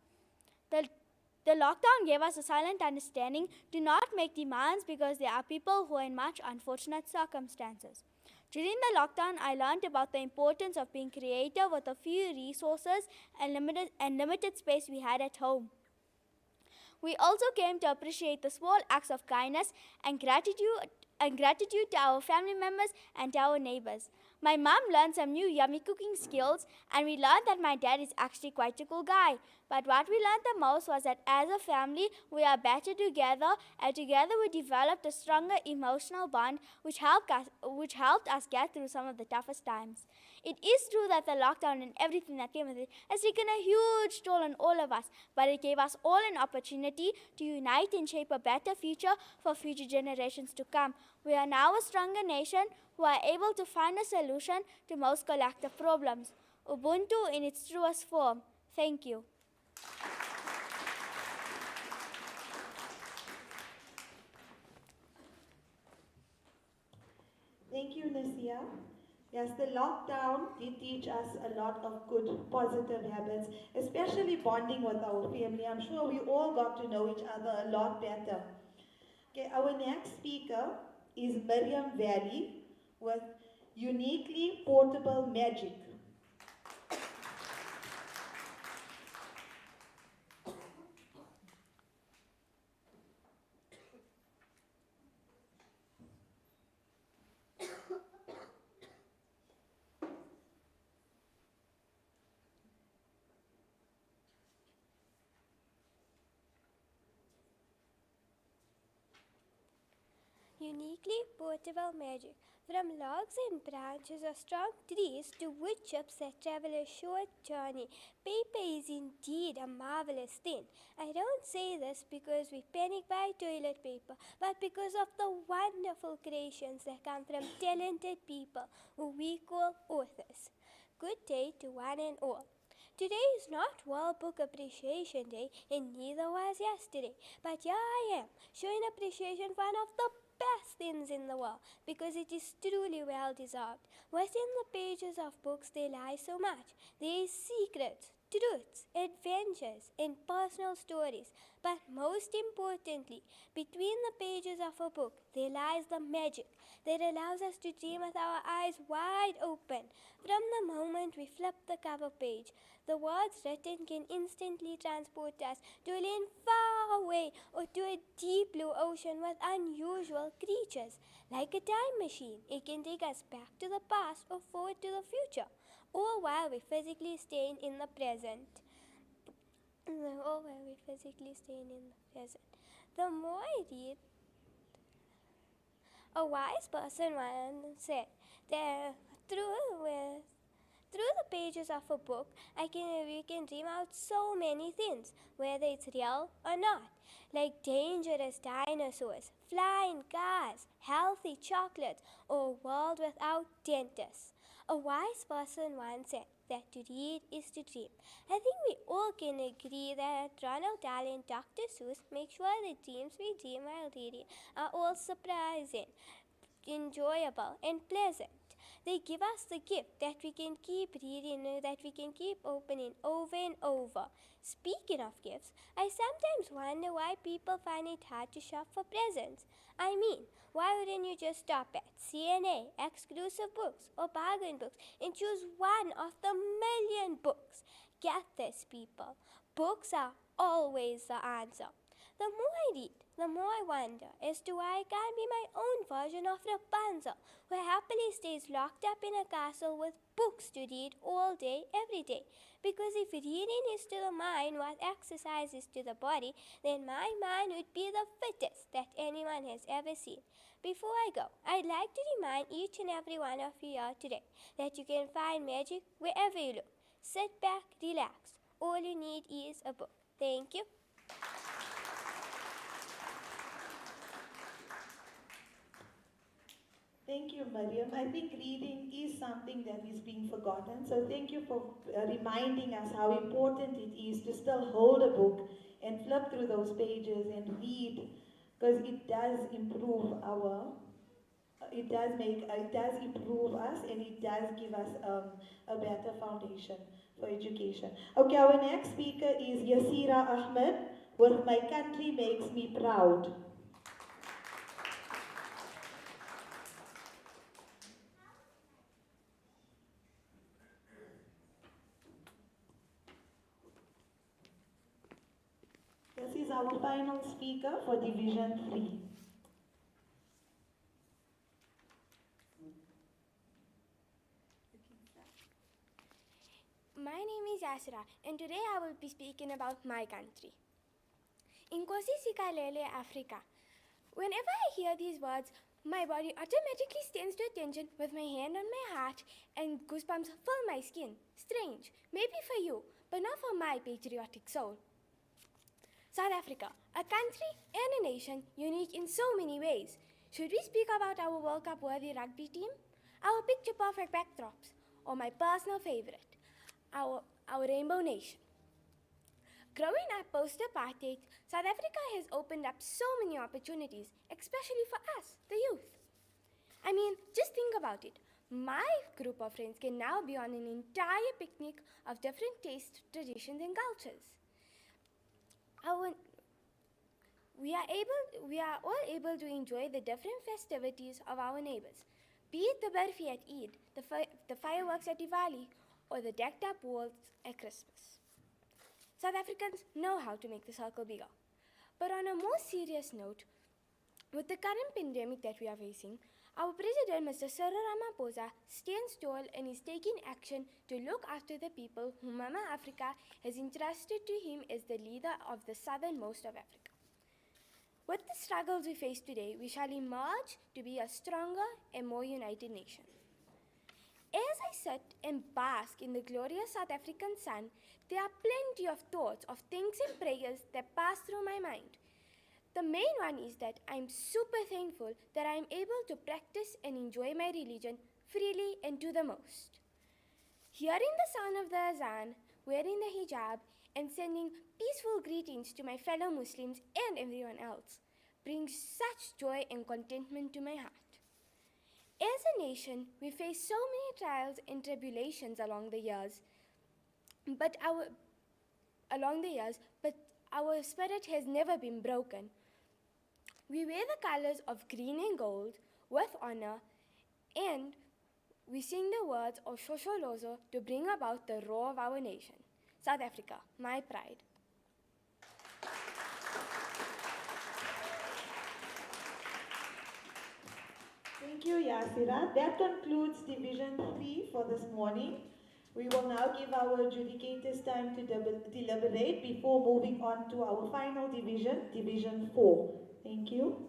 The lockdown gave us a silent understanding to not make demands because there are people who are in much unfortunate circumstances. During the lockdown, I learned about the importance of being creative with the few resources and limited space we had at home. We also came to appreciate the small acts of kindness and gratitude to our family members and to our neighbors. My mom learned some new yummy cooking skills, and we learned that my dad is actually quite a cool guy. But what we learned the most was that as a family, we are better together, and together we developed a stronger emotional bond which helped us get through some of the toughest times. It is true that the lockdown and everything that came with it has taken a huge toll on all of us, but it gave us all an opportunity to unite and shape a better future for future generations to come. We are now a stronger nation who are able to find a solution to most collective problems. Ubuntu in its truest form. Thank you. Thank you, Nasia. Yes, the lockdown did teach us a lot of good, positive habits, especially bonding with our family. I'm sure we all got to know each other a lot better. Okay, our next speaker is Miriam Valley with Uniquely Portable Magic. Uniquely portable magic. From logs and branches of strong trees to wood chips that travel a short journey, paper is indeed a marvelous thing. I don't say this because we panic buy toilet paper, but because of the wonderful creations that come from talented people who we call authors. Good day to one and all. Today is not World Book Appreciation Day, and neither was yesterday. But here I am, showing appreciation for one of the best things in the world, because it is truly well deserved. Within the pages of books there lies so much. There is secrets, truths, adventures, and personal stories. But most importantly, between the pages of a book, there lies the magic that allows us to dream with our eyes wide open. From the moment we flip the cover page, the words written can instantly transport us to a land far away or to a deep blue ocean with unusual creatures. Like a time machine, it can take us back to the past or forward to the future, all while we physically staying in the present. The more I read, a wise person once said that through the pages of a book, we can dream out so many things, whether it's real or not, like dangerous dinosaurs, flying cars, healthy chocolates, or a world without dentists. A wise person once said that to read is to dream. I think we all can agree that Ronald Dahl and Dr. Seuss make sure the dreams we dream while reading are all surprising, enjoyable, and pleasant. They give us the gift that we can keep reading, that we can keep opening over and over. Speaking of gifts, I sometimes wonder why people find it hard to shop for presents. I mean, why wouldn't you just stop at CNA, Exclusive Books, or Bargain Books and choose one of the million books? Get this, people. Books are always the answer. The more I read, the more I wonder as to why I can't be my own version of Rapunzel, who happily stays locked up in a castle with books to read all day, every day. Because if reading is to the mind what exercise is to the body, then my mind would be the fittest that anyone has ever seen. Before I go, I'd like to remind each and every one of you here today that you can find magic wherever you look. Sit back, relax. All you need is a book. Thank you. Thank you, Mariam. I think reading is something that is being forgotten. So thank you for reminding us how important it is to still hold a book and flip through those pages and read, because it does improve it does improve us, and it does give us a better foundation for education. Okay, our next speaker is Yasira Ahmed with My Country Makes Me Proud. This is our final speaker for Division 3. My name is Yasira, and today I will be speaking about my country. Inkosi Sikalele, Africa. Whenever I hear these words, my body automatically stands to attention with my hand on my heart and goosebumps fill my skin. Strange, maybe for you, but not for my patriotic soul. South Africa, a country and a nation unique in so many ways. Should we speak about our World Cup worthy rugby team, our picture perfect backdrops, or my personal favorite, our Rainbow Nation? Growing up post-apartheid, South Africa has opened up so many opportunities, especially for us, the youth. I mean, just think about it. My group of friends can now be on an entire picnic of different tastes, traditions, and cultures. We are all able to enjoy the different festivities of our neighbors, be it the barfi at Eid, the fireworks at Diwali, or the decked up walls at Christmas. South Africans know how to make the circle bigger. But on a more serious note, with the current pandemic that we are facing, our President, Mr. Cyril Ramaphosa, stands tall and is taking action to look after the people whom Mama Africa has entrusted to him as the leader of the southernmost of Africa. With the struggles we face today, we shall emerge to be a stronger and more united nation. As I sit and bask in the glorious South African sun, there are plenty of thoughts of things and prayers that pass through my mind. The main one is that I'm super thankful that I'm able to practice and enjoy my religion freely and to the most. Hearing the sound of the azan, wearing the hijab, and sending peaceful greetings to my fellow Muslims and everyone else brings such joy and contentment to my heart. As a nation, we face so many trials and tribulations along the years, but our spirit has never been broken. We wear the colors of green and gold with honor, and we sing the words of Shosholozo to bring about the roar of our nation. South Africa, my pride. Thank you, Yasira. That concludes Division 3 for this morning. We will now give our adjudicators time to deliberate before moving on to our final division, Division 4. Thank you.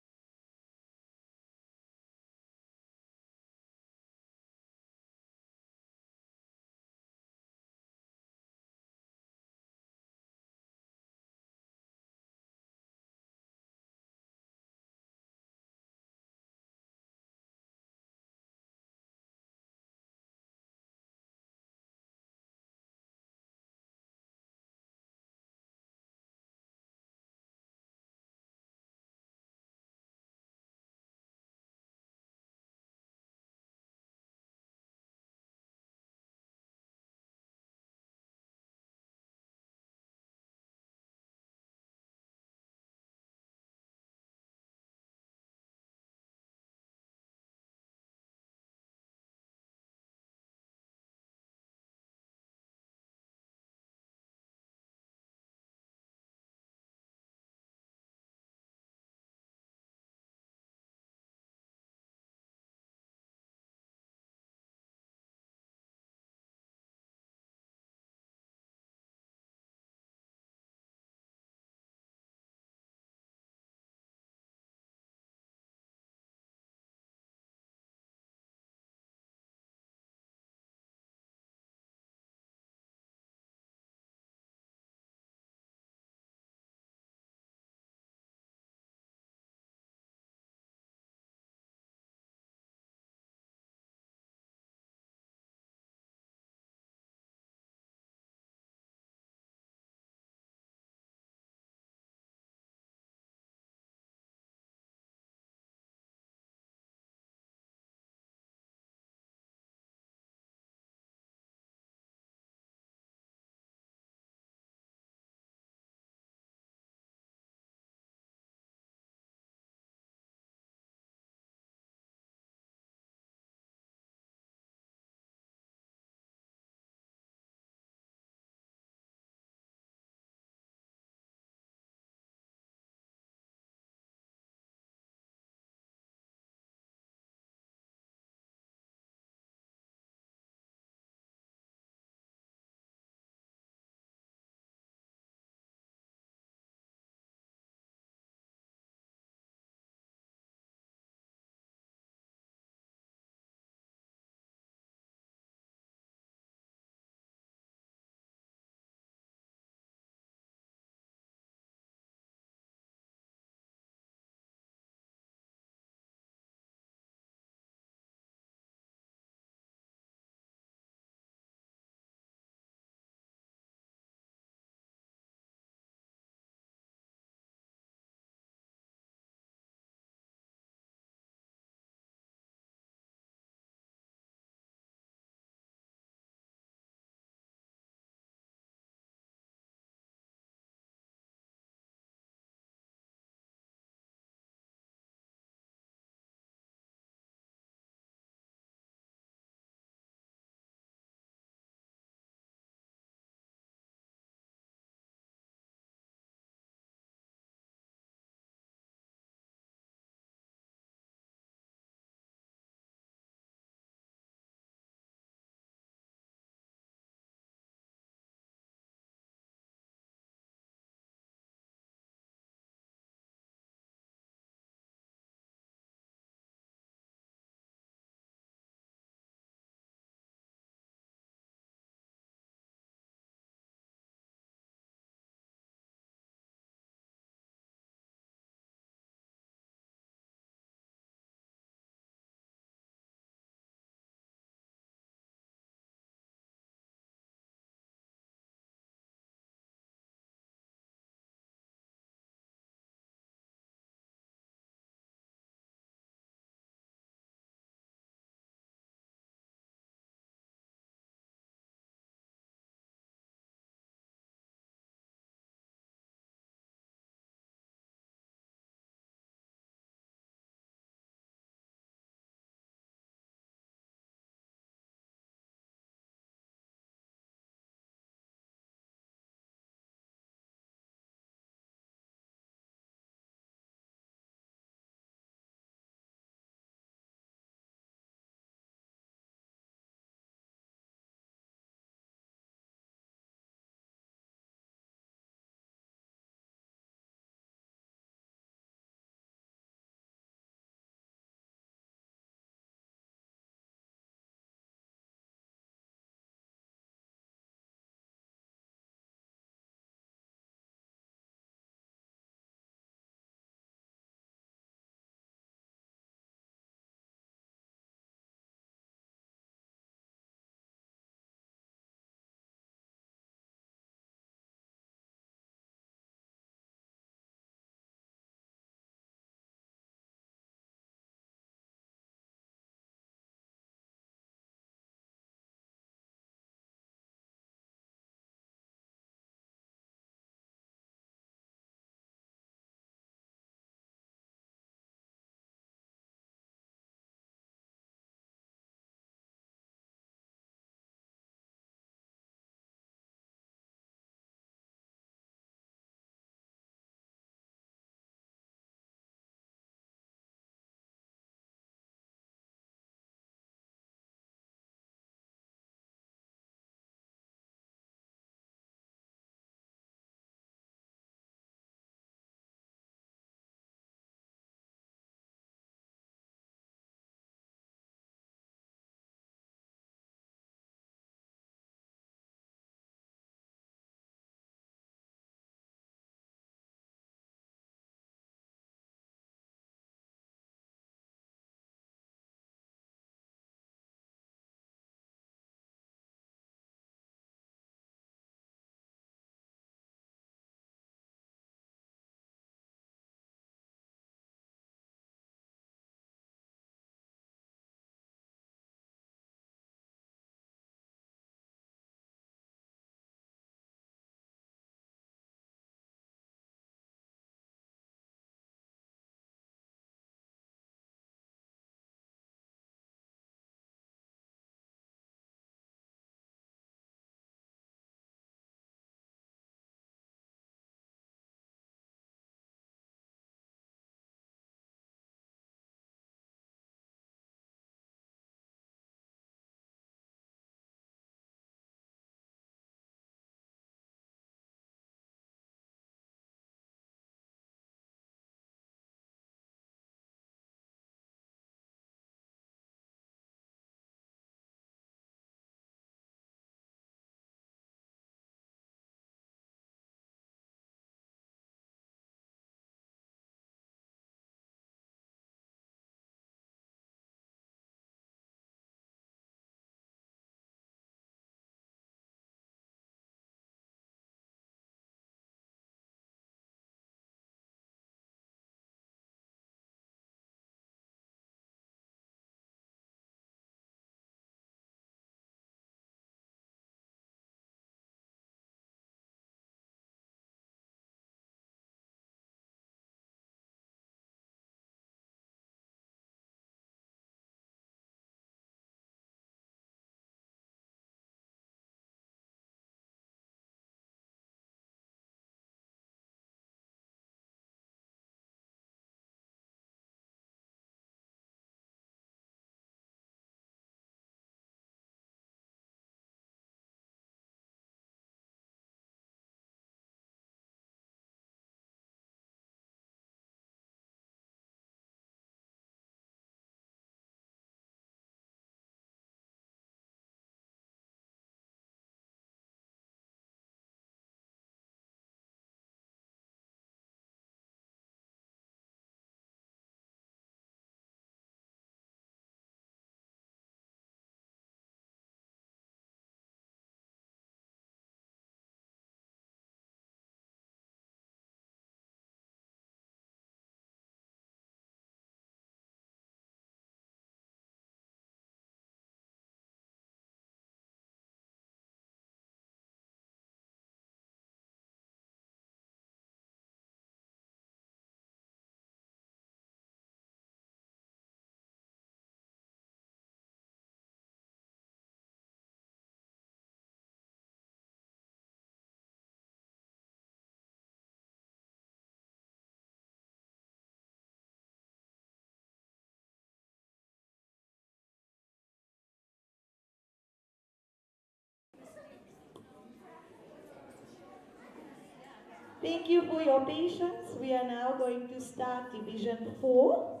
Thank you for your patience. We are now going to start Division 4.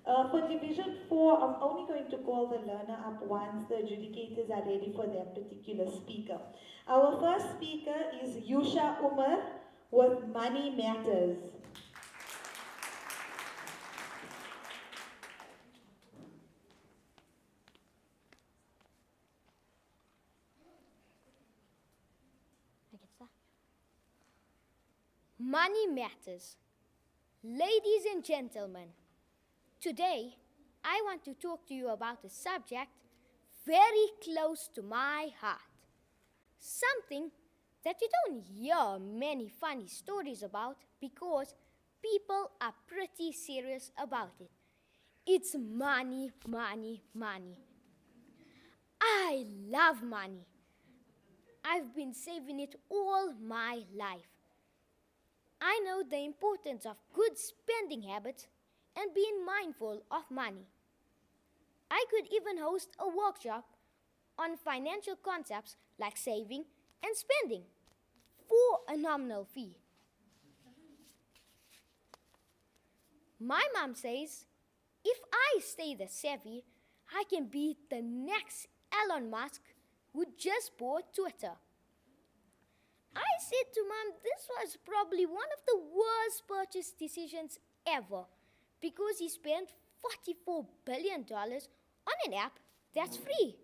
For Division 4, I'm only going to call the learner up once the adjudicators are ready for that particular speaker. Our first speaker is Yusha Umar with Money Matters. Money matters. Ladies and gentlemen, today I want to talk to you about a subject very close to my heart. Something that you don't hear many funny stories about because people are pretty serious about it. It's money, money, money. I love money. I've been saving it all my life. I know the importance of good spending habits and being mindful of money. I could even host a workshop on financial concepts like saving and spending for a nominal fee. My mom says if I stay this savvy, I can be the next Elon Musk who just bought Twitter. I said to Mom, this was probably one of the worst purchase decisions ever because he spent $44 billion on an app that's free.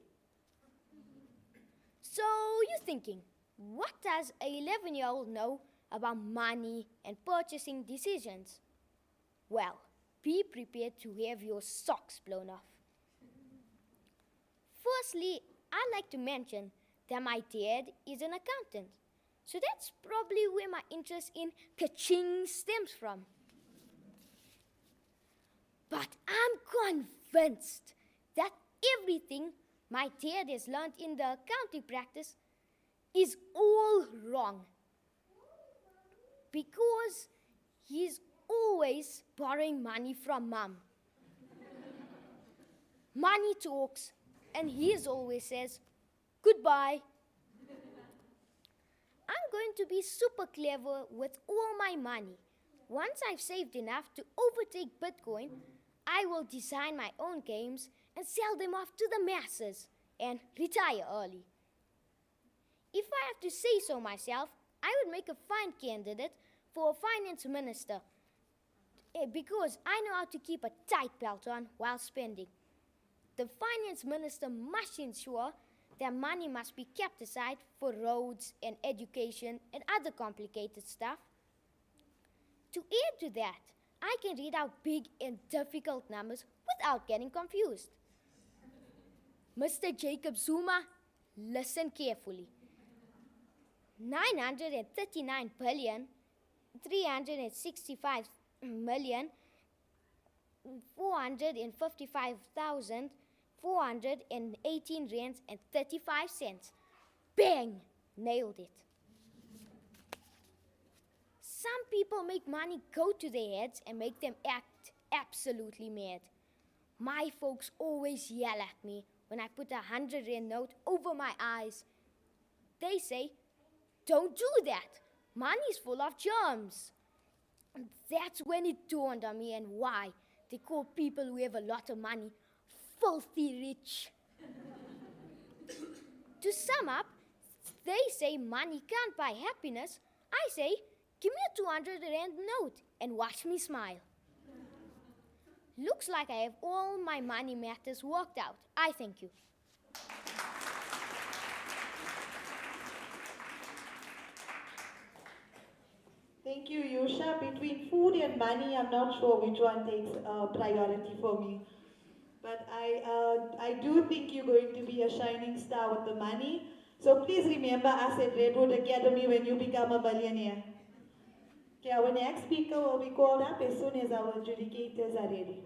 So you're thinking, what does an 11-year-old know about money and purchasing decisions? Well, be prepared to have your socks blown off. Firstly, I'd like to mention that my dad is an accountant. So that's probably where my interest in ka-ching stems from. But I'm convinced that everything my dad has learned in the accounting practice is all wrong. Because he's always borrowing money from Mom. Money talks, and he always says, goodbye. I'm going to be super clever with all my money. Once I've saved enough to overtake Bitcoin, I will design my own games and sell them off to the masses and retire early. If I have to say so myself, I would make a fine candidate for a finance minister because I know how to keep a tight belt on while spending. The finance minister must ensure that money must be kept aside for roads and education and other complicated stuff. To add to that, I can read out big and difficult numbers without getting confused. Mr. Jacob Zuma, listen carefully. 939 billion, 365 million, 455,000, 418 rands and 35 cents. Bang! Nailed it. Some people make money go to their heads and make them act absolutely mad. My folks always yell at me when I put a 100 rand note over my eyes. They say, don't do that. Money's full of germs. And that's when it dawned on me and why they call people who have a lot of money filthy rich. To sum up, they say money can't buy happiness. I say, give me a 200 rand note and watch me smile. Looks like I have all my money matters worked out. I thank you. Thank you, Yusha. Between food and money, I'm not sure which one takes priority for me. But I do think you're going to be a shining star with the money. So please remember us at Redwood Academy when you become a millionaire. Okay, our next speaker will be called up as soon as our adjudicators are ready.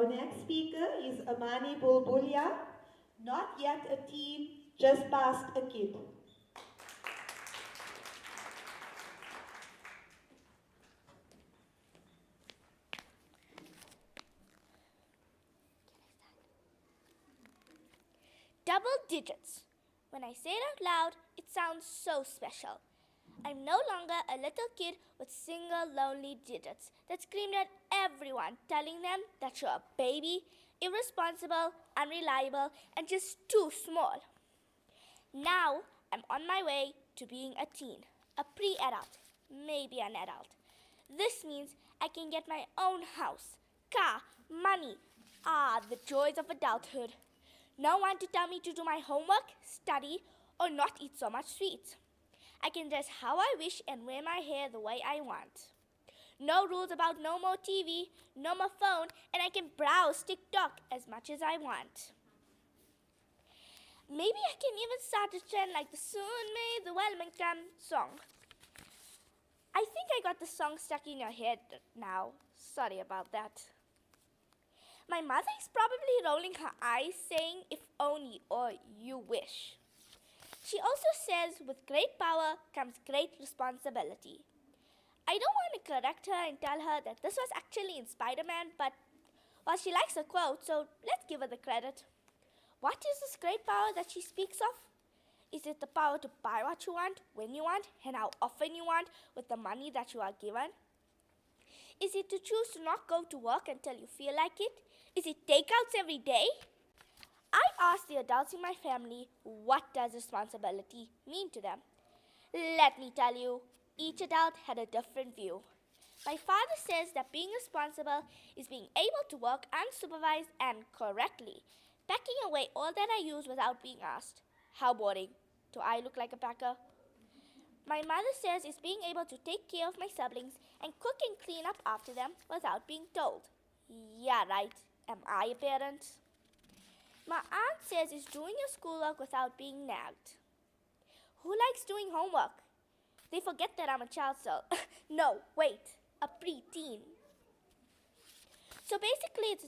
Our next speaker is Amani Bulbulia, not yet a teen, just past a kid. Double digits. When I say it out loud, it sounds so special. I'm no longer a little kid with single lonely digits that screamed at everyone, telling them that you're a baby, irresponsible, unreliable, and just too small. Now I'm on my way to being a teen, a pre-adult, maybe an adult. This means I can get my own house, car, money. The joys of adulthood. No one to tell me to do my homework, study, or not eat so much sweets. I can dress how I wish and wear my hair the way I want. No rules about no more TV, no more phone, and I can browse TikTok as much as I want. Maybe I can even start a trend like the Soon May the Wellman Come song. I think I got the song stuck in your head now. Sorry about that. My mother is probably rolling her eyes saying, if only or you wish. She also says, with great power comes great responsibility. I don't want to correct her and tell her that this was actually in Spider-Man, but she likes a quote, so let's give her the credit. What is this great power that she speaks of? Is it the power to buy what you want, when you want, and how often you want with the money that you are given? Is it to choose to not go to work until you feel like it? Is it takeouts every day? I asked the adults in my family, what does responsibility mean to them? Let me tell you, each adult had a different view. My father says that being responsible is being able to work unsupervised and correctly, packing away all that I use without being asked. How boring. Do I look like a packer? My mother says it's being able to take care of my siblings and cook and clean up after them without being told. Yeah, right. Am I a parent? My aunt says it's doing your schoolwork without being nagged. Who likes doing homework? They forget that I'm a child still. No, wait, a preteen. So basically, it's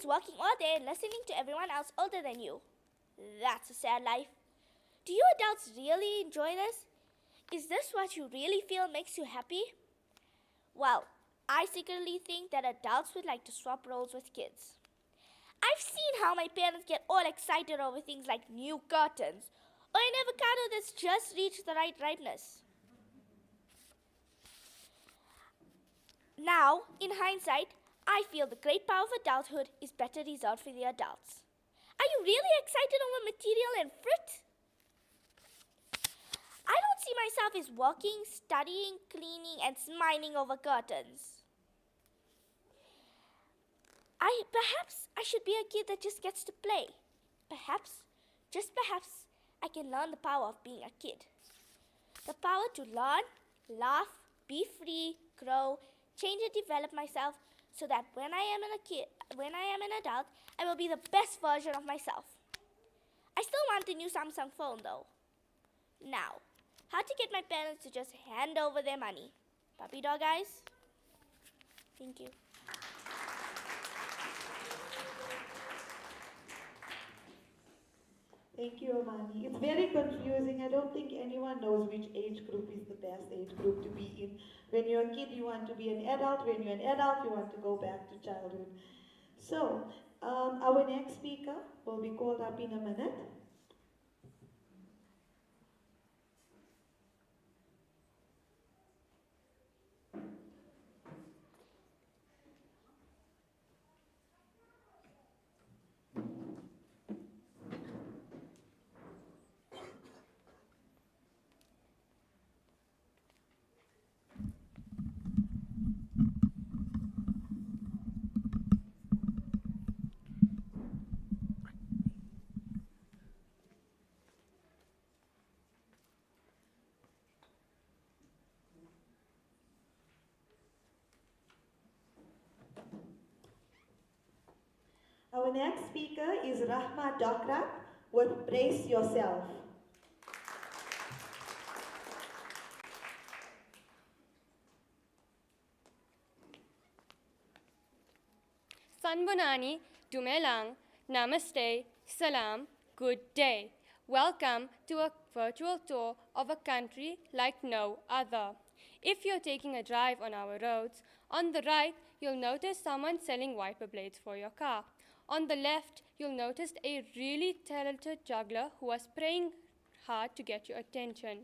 working all day and listening to everyone else older than you. That's a sad life. Do you adults really enjoy this? Is this what you really feel makes you happy? Well, I secretly think that adults would like to swap roles with kids. I've seen how my parents get all excited over things like new curtains or an avocado that's just reached the right ripeness. Now, in hindsight, I feel the great power of adulthood is better reserved for the adults. Are you really excited over material and fruit? I don't see myself as working, studying, cleaning, and smiling over curtains. Perhaps I should be a kid that just gets to play. Perhaps, just perhaps, I can learn the power of being a kid. The power to learn, laugh, be free, grow, change and develop myself so that when I am an adult, I will be the best version of myself. I still want a new Samsung phone though. Now, how to get my parents to just hand over their money. Puppy dog eyes? Thank you. Thank you, Amani. It's very confusing. I don't think anyone knows which age group is the best age group to be in. When you're a kid, you want to be an adult. When you're an adult, you want to go back to childhood. So, our next speaker will be called up in a minute. Our next speaker is Rahma Dokrat with Brace Yourself. Sanbonani, Dumelang, Namaste, Salam, good day. Welcome to a virtual tour of a country like no other. If you're taking a drive on our roads, on the right, you'll notice someone selling wiper blades for your car. On the left, you'll notice a really talented juggler who was praying hard to get your attention.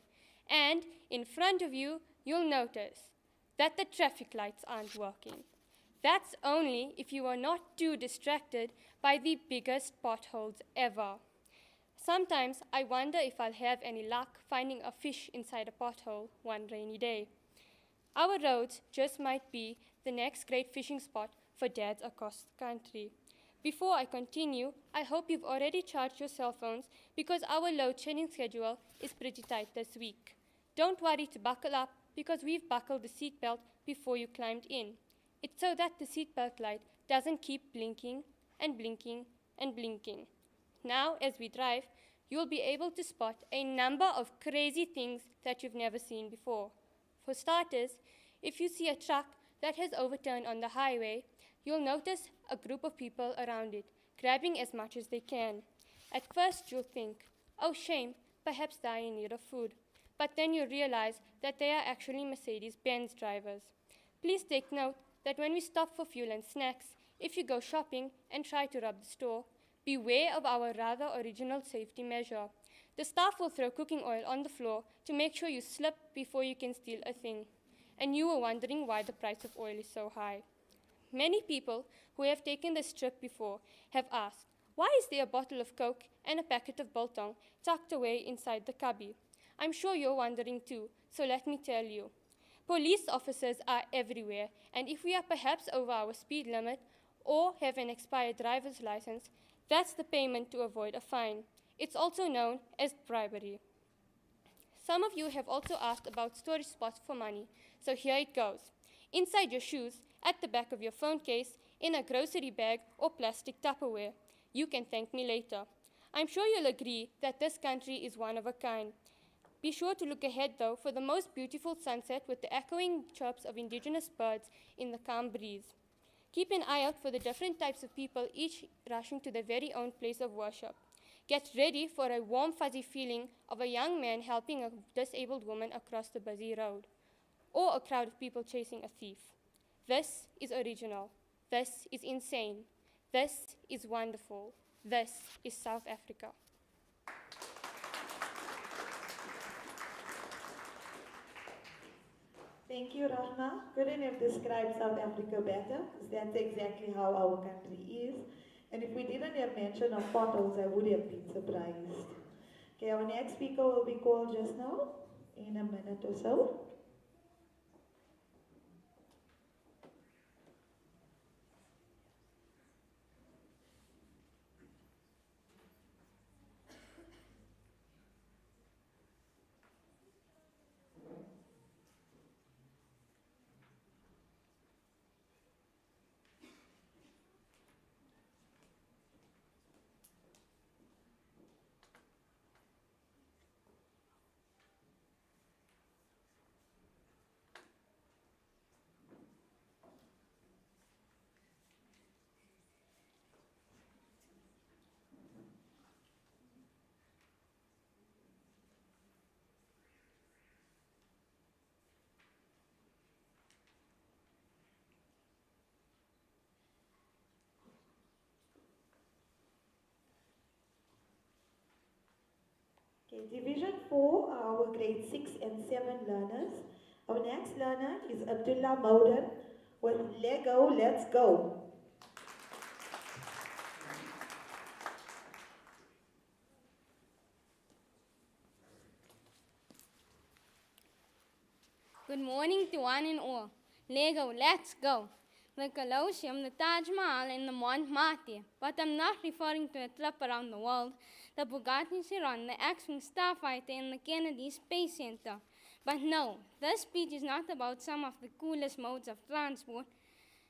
And in front of you, you'll notice that the traffic lights aren't working. That's only if you are not too distracted by the biggest potholes ever. Sometimes I wonder if I'll have any luck finding a fish inside a pothole one rainy day. Our roads just might be the next great fishing spot for dads across the country. Before I continue, I hope you've already charged your cell phones because our load shedding schedule is pretty tight this week. Don't worry to buckle up because we've buckled the seatbelt before you climbed in. It's so that the seatbelt light doesn't keep blinking and blinking and blinking. Now, as we drive, you'll be able to spot a number of crazy things that you've never seen before. For starters, if you see a truck that has overturned on the highway, you'll notice a group of people around it, grabbing as much as they can. At first, you'll think, oh shame, perhaps they're in need of food. But then you realize that they are actually Mercedes-Benz drivers. Please take note that when we stop for fuel and snacks, if you go shopping and try to rob the store, beware of our rather original safety measure. The staff will throw cooking oil on the floor to make sure you slip before you can steal a thing. And you were wondering why the price of oil is so high. Many people who have taken this trip before have asked, why is there a bottle of Coke and a packet of biltong tucked away inside the cubby? I'm sure you're wondering too, so let me tell you. Police officers are everywhere, and if we are perhaps over our speed limit or have an expired driver's license, that's the payment to avoid a fine. It's also known as bribery. Some of you have also asked about storage spots for money, so here it goes. Inside your shoes, at the back of your phone case, in a grocery bag or plastic Tupperware. You can thank me later. I'm sure you'll agree that this country is one of a kind. Be sure to look ahead, though, for the most beautiful sunset with the echoing chirps of indigenous birds in the calm breeze. Keep an eye out for the different types of people, each rushing to their very own place of worship. Get ready for a warm, fuzzy feeling of a young man helping a disabled woman across the busy road, or a crowd of people chasing a thief. This is original. This is insane. This is wonderful. This is South Africa. Thank you, Rahma. Couldn't have described South Africa better, because that's exactly how our country is. And if we didn't have mention of potholes, I would have been surprised. Okay, our next speaker will be called just now, in a minute or so. Okay, Division 4 are our grade 6 and 7 learners. Our next learner is Abdullah Maudan with Lego, Let's Go. Good morning to one and all. Lego, let's go. The Colosseum, the Taj Mahal, and the Montmartre. But I'm not referring to a trip around the world, the Bugatti Chiron, the X-Wing Starfighter, and the Kennedy Space Center. But no, this speech is not about some of the coolest modes of transport.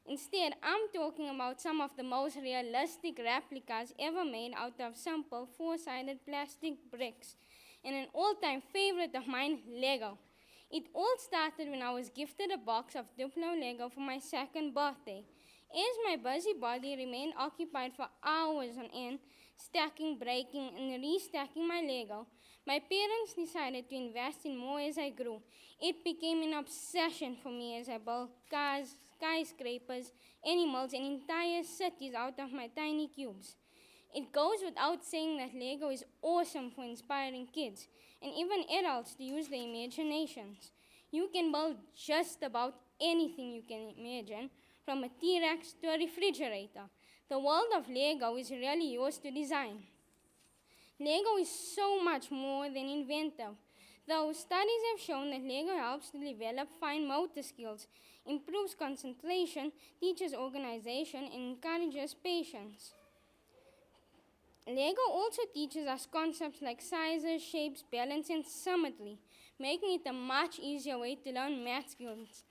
Instead, I'm talking about some of the most realistic replicas ever made out of simple four-sided plastic bricks. And an all-time favorite of mine, Lego. It all started when I was gifted a box of Duplo Lego for my second birthday. As my busy body remained occupied for hours on end, stacking, breaking, and restacking my Lego, my parents decided to invest in more as I grew. It became an obsession for me as I built cars, skyscrapers, animals, and entire cities out of my tiny cubes. It goes without saying that Lego is awesome for inspiring kids and even adults to use their imaginations. You can build just about anything you can imagine, from a T-Rex to a refrigerator. The world of Lego is really yours to design. Lego is so much more than inventive. Though studies have shown that Lego helps to develop fine motor skills, improves concentration, teaches organization, and encourages patience. Lego also teaches us concepts like sizes, shapes, balance, and symmetry, making it a much easier way to learn math skills.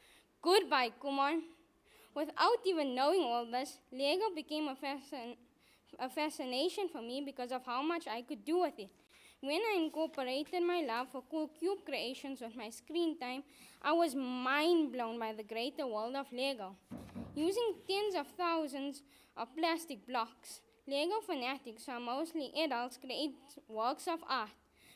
Goodbye, Kumon. Without even knowing all this, Lego became a fascination for me because of how much I could do with it. When I incorporated my love for cool cube creations with my screen time, I was mind blown by the greater world of Lego. Using tens of thousands of plastic blocks, Lego fanatics, who are mostly adults, create works of art.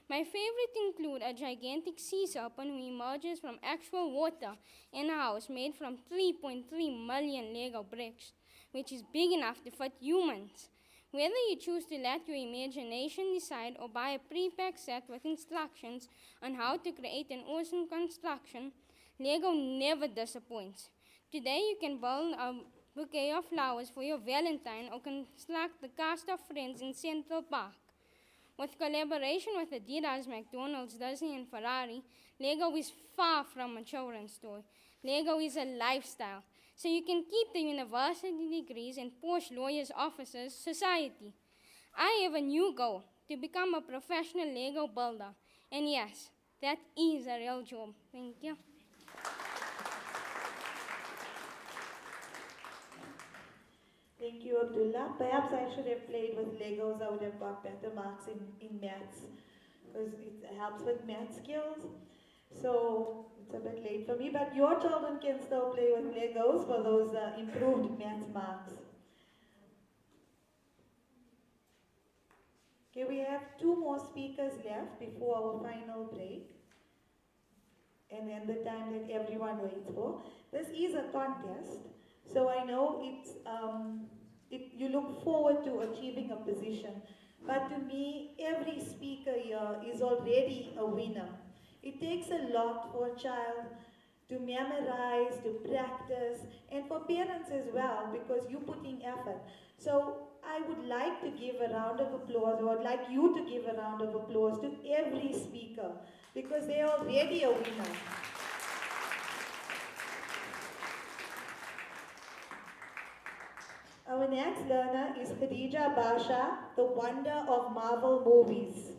My favorite include a gigantic sea serpent who emerges from actual water in a house made from 3.3 million Lego bricks, which is big enough to fit humans. Whether you choose to let your imagination decide or buy a pre-packed set with instructions on how to create an awesome construction, Lego never disappoints. Today you can build a bouquet of flowers for your Valentine or construct the cast of Friends in Central Park. With collaboration with Adidas, McDonald's, Disney, and Ferrari, Lego is far from a children's toy. Lego is a lifestyle. So you can keep the university degrees and posh lawyers' offices society. I have a new goal, to become a professional Lego builder. And yes, that is a real job. Thank you. Thank you, Abdullah. Perhaps I should have played with Legos. I would have got better marks in maths because it helps with math skills. So it's a bit late for me, but your children can still play with Legos for those improved math marks. Okay, we have two more speakers left before our final break. And then the time that everyone waits for. This is a contest, so I know you look forward to achieving a position. But to me, every speaker here is already a winner. It takes a lot for a child to memorize, to practice, and for parents as well, because you're putting effort. So I would like to give a round of applause, or I'd like you to give a round of applause to every speaker, because they're already a winner. Our next learner is Khadija Basha, the wonder of Marvel movies.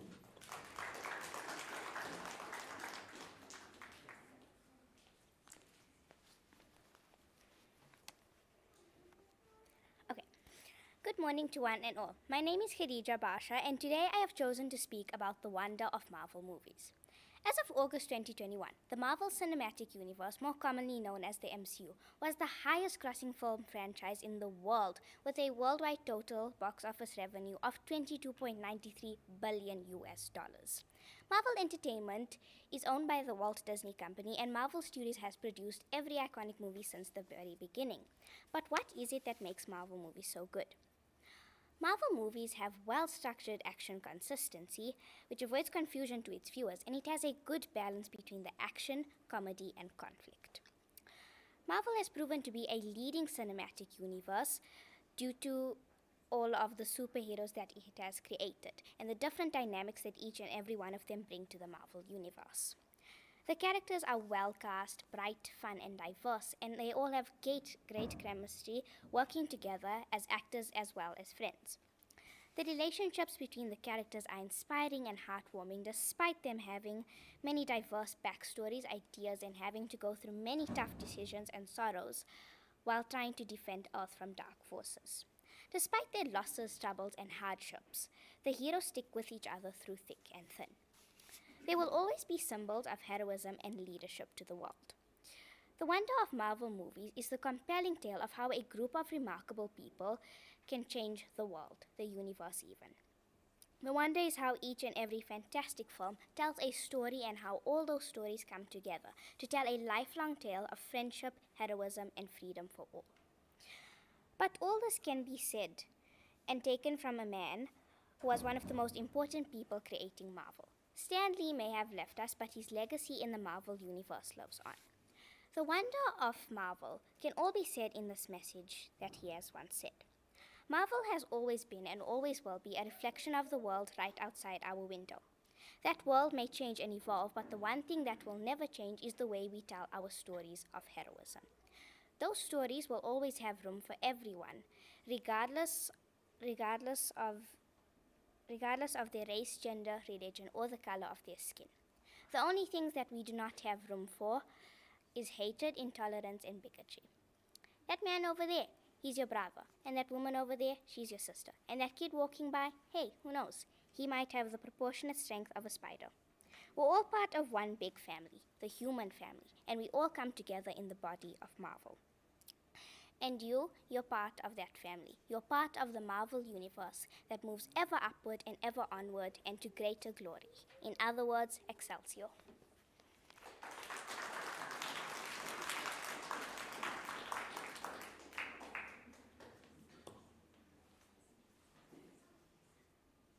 Good morning to one and all. My name is Khadija Basha, and today I have chosen to speak about the wonder of Marvel movies. As of August 2021, the Marvel Cinematic Universe, more commonly known as the MCU, was the highest grossing film franchise in the world, with a worldwide total box office revenue of $22.93 billion. Marvel Entertainment is owned by the Walt Disney Company, and Marvel Studios has produced every iconic movie since the very beginning. But what is it that makes Marvel movies so good? Marvel movies have well-structured action consistency, which avoids confusion to its viewers, and it has a good balance between the action, comedy, and conflict. Marvel has proven to be a leading cinematic universe due to all of the superheroes that it has created, and the different dynamics that each and every one of them bring to the Marvel universe. The characters are well cast, bright, fun, and diverse, and they all have great chemistry, working together as actors as well as friends. The relationships between the characters are inspiring and heartwarming, despite them having many diverse backstories, ideas, and having to go through many tough decisions and sorrows while trying to defend Earth from dark forces. Despite their losses, troubles, and hardships, the heroes stick with each other through thick and thin. They will always be symbols of heroism and leadership to the world. The wonder of Marvel movies is the compelling tale of how a group of remarkable people can change the world, the universe even. The wonder is how each and every fantastic film tells a story and how all those stories come together to tell a lifelong tale of friendship, heroism, and freedom for all. But all this can be said and taken from a man who was one of the most important people creating Marvel. Stan Lee may have left us, but his legacy in the Marvel universe lives on. The wonder of Marvel can all be said in this message that he has once said. Marvel has always been and always will be a reflection of the world right outside our window. That world may change and evolve, but the one thing that will never change is the way we tell our stories of heroism. Those stories will always have room for everyone, regardless of their race, gender, religion, or the color of their skin. The only things that we do not have room for is hatred, intolerance, and bigotry. That man over there, he's your brother. And that woman over there, she's your sister. And that kid walking by, hey, who knows? He might have the proportionate strength of a spider. We're all part of one big family, the human family, and we all come together in the body of Marvel. And you're part of that family. You're part of the Marvel universe that moves ever upward and ever onward and to greater glory. In other words, Excelsior.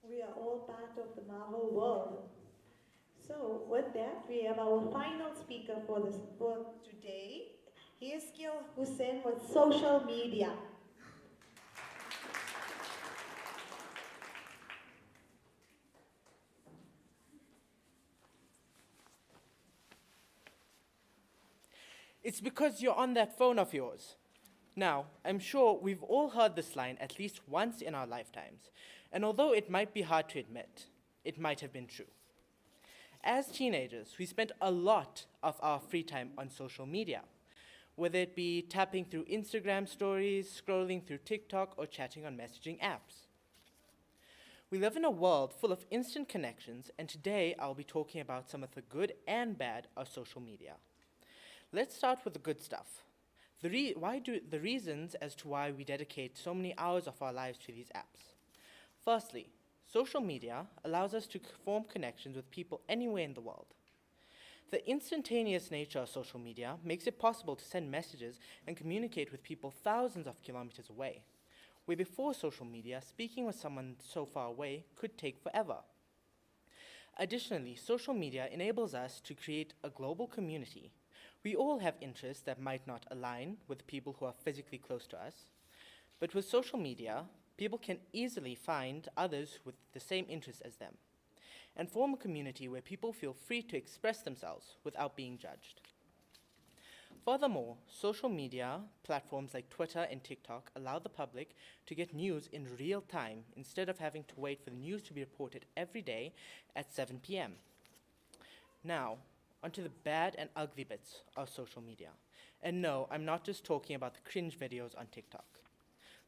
We are all part of the Marvel world. So with that, we have our final speaker for today. He is Gil Hussein with social media. It's because you're on that phone of yours. Now, I'm sure we've all heard this line at least once in our lifetimes, and although it might be hard to admit, it might have been true. As teenagers, we spent a lot of our free time on social media, whether it be tapping through Instagram stories, scrolling through TikTok, or chatting on messaging apps. We live in a world full of instant connections, and today I'll be talking about some of the good and bad of social media. Let's start with the good stuff. The reasons as to why we dedicate so many hours of our lives to these apps. Firstly, social media allows us to form connections with people anywhere in the world. The instantaneous nature of social media makes it possible to send messages and communicate with people thousands of kilometers away, where before social media, speaking with someone so far away could take forever. Additionally, social media enables us to create a global community. We all have interests that might not align with people who are physically close to us, but with social media, people can easily find others with the same interests as them, and form a community where people feel free to express themselves without being judged. Furthermore, social media platforms like Twitter and TikTok allow the public to get news in real time instead of having to wait for the news to be reported every day at 7 p.m. Now, onto the bad and ugly bits of social media. And no, I'm not just talking about the cringe videos on TikTok.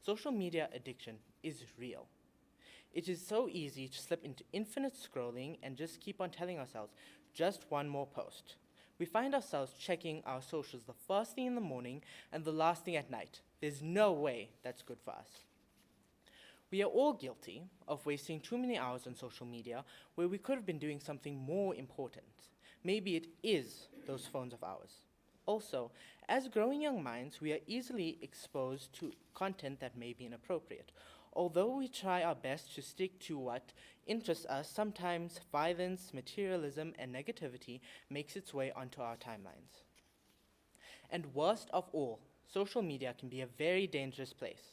Social media addiction is real. It is so easy to slip into infinite scrolling and just keep on telling ourselves, just one more post. We find ourselves checking our socials the first thing in the morning and the last thing at night. There's no way that's good for us. We are all guilty of wasting too many hours on social media where we could have been doing something more important. Maybe it is those phones of ours. Also, as growing young minds, we are easily exposed to content that may be inappropriate. Although we try our best to stick to what interests us, sometimes violence, materialism, and negativity makes its way onto our timelines. And worst of all, social media can be a very dangerous place.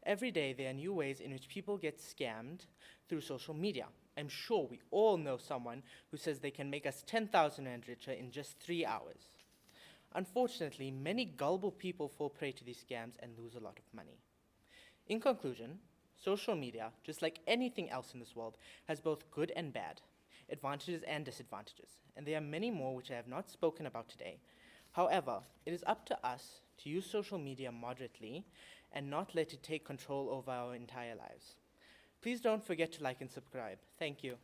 Every day there are new ways in which people get scammed through social media. I'm sure we all know someone who says they can make us 10,000 rand richer in just 3 hours. Unfortunately, many gullible people fall prey to these scams and lose a lot of money. In conclusion, social media, just like anything else in this world, has both good and bad, advantages and disadvantages, and there are many more which I have not spoken about today. However, it is up to us to use social media moderately and not let it take control over our entire lives. Please don't forget to like and subscribe. Thank you.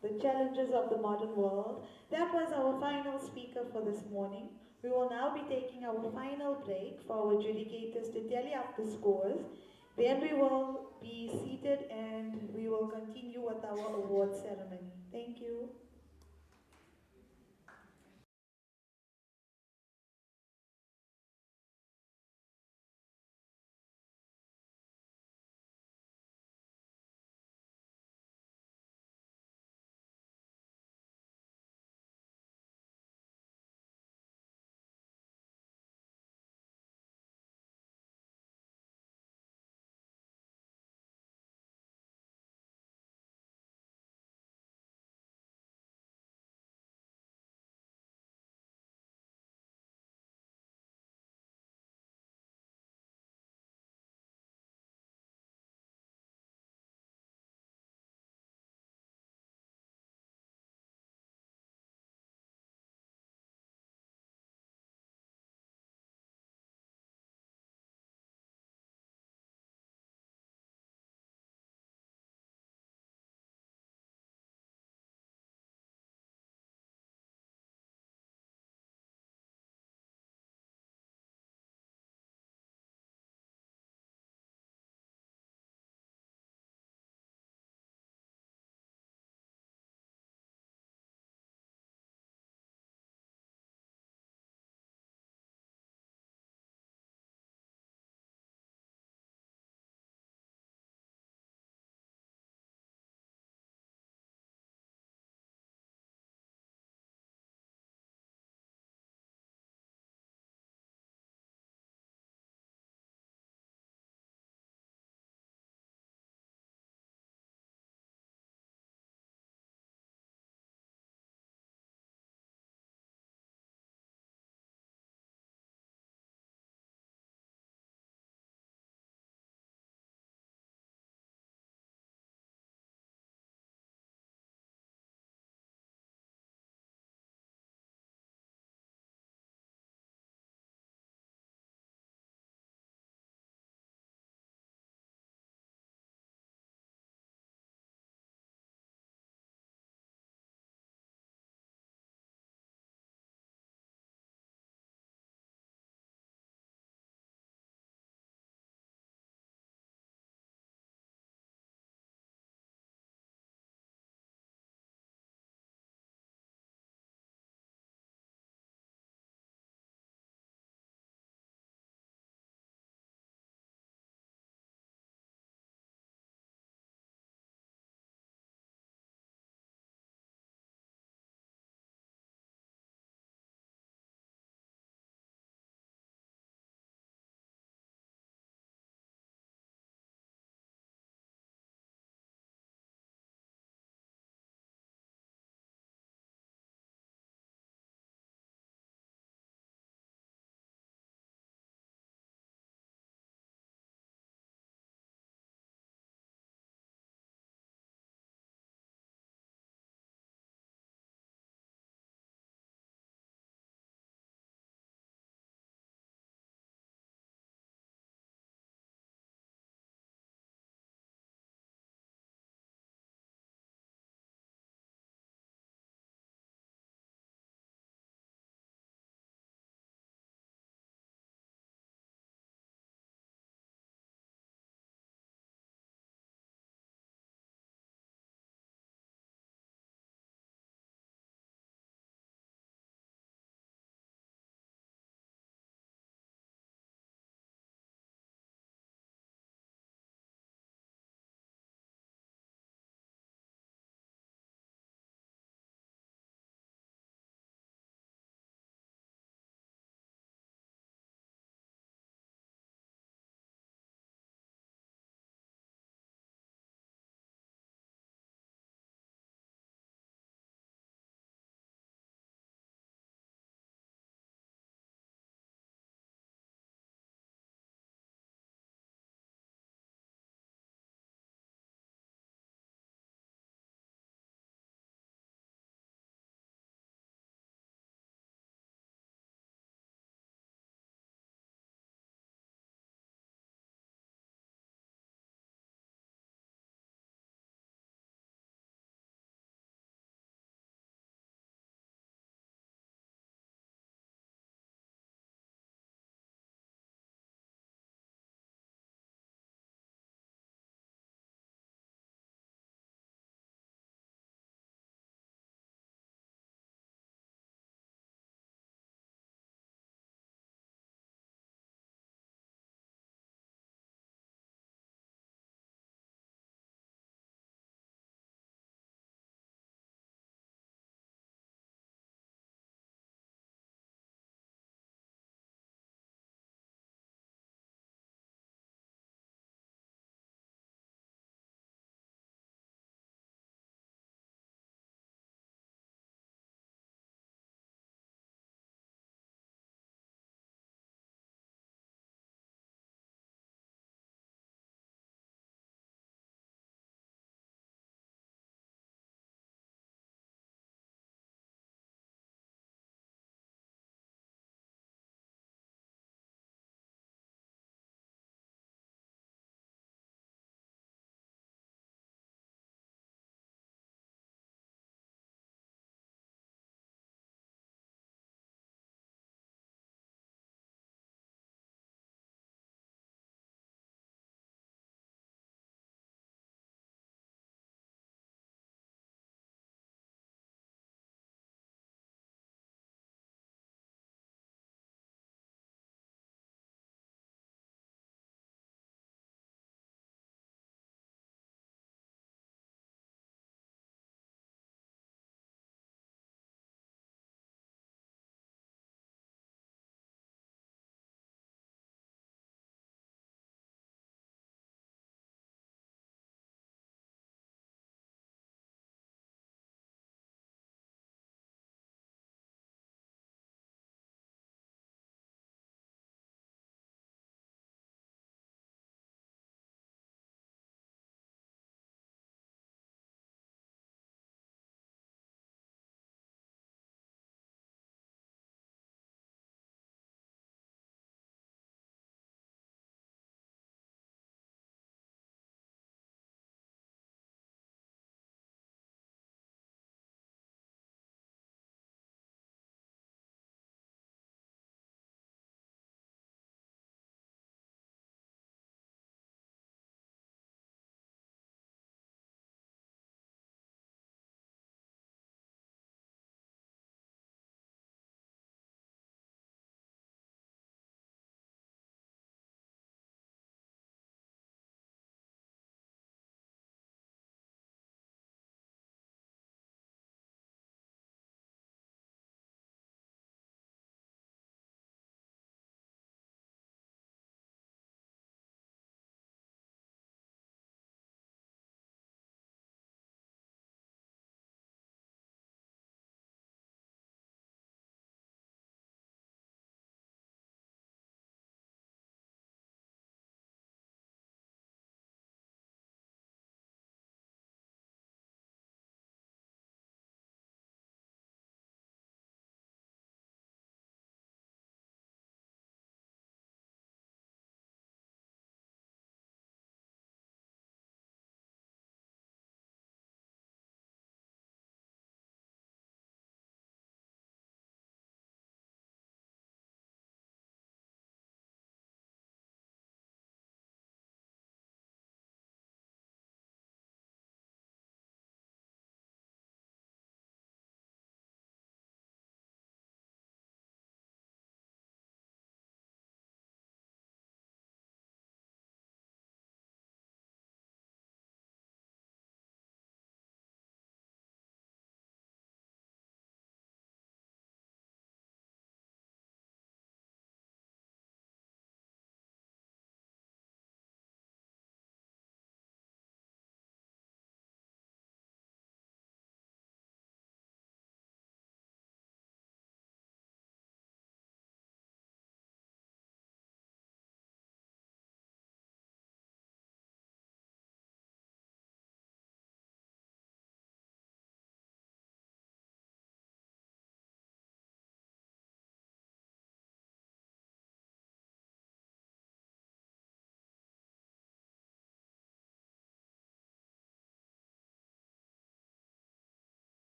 the challenges of the modern world. That was our final speaker for this morning. We will now be taking our final break for our adjudicators to tally up the scores. Then we will be seated and we will continue with our award ceremony. Thank you.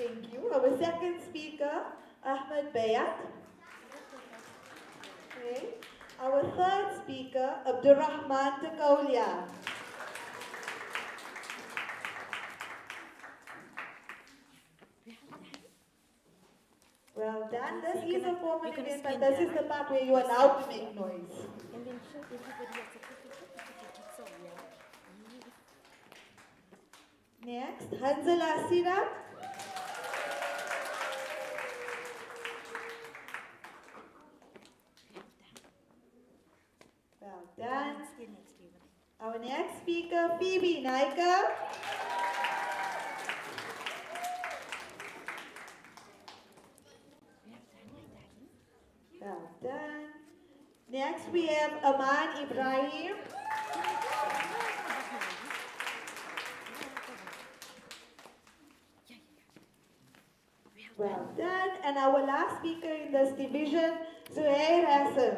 Thank you. Our second speaker, Ahmed Bayat. Okay. Our third speaker, Abdurrahman Takaulia. Well done. This is a formal event, but this is the part where you are allowed to make noise. Next, Yasira Ahmed. Well done. Our next speaker, Phoebe Naika. Well done. Next, we have Ibrahim. Well done. And our last speaker in this division, Zuhair Hassan.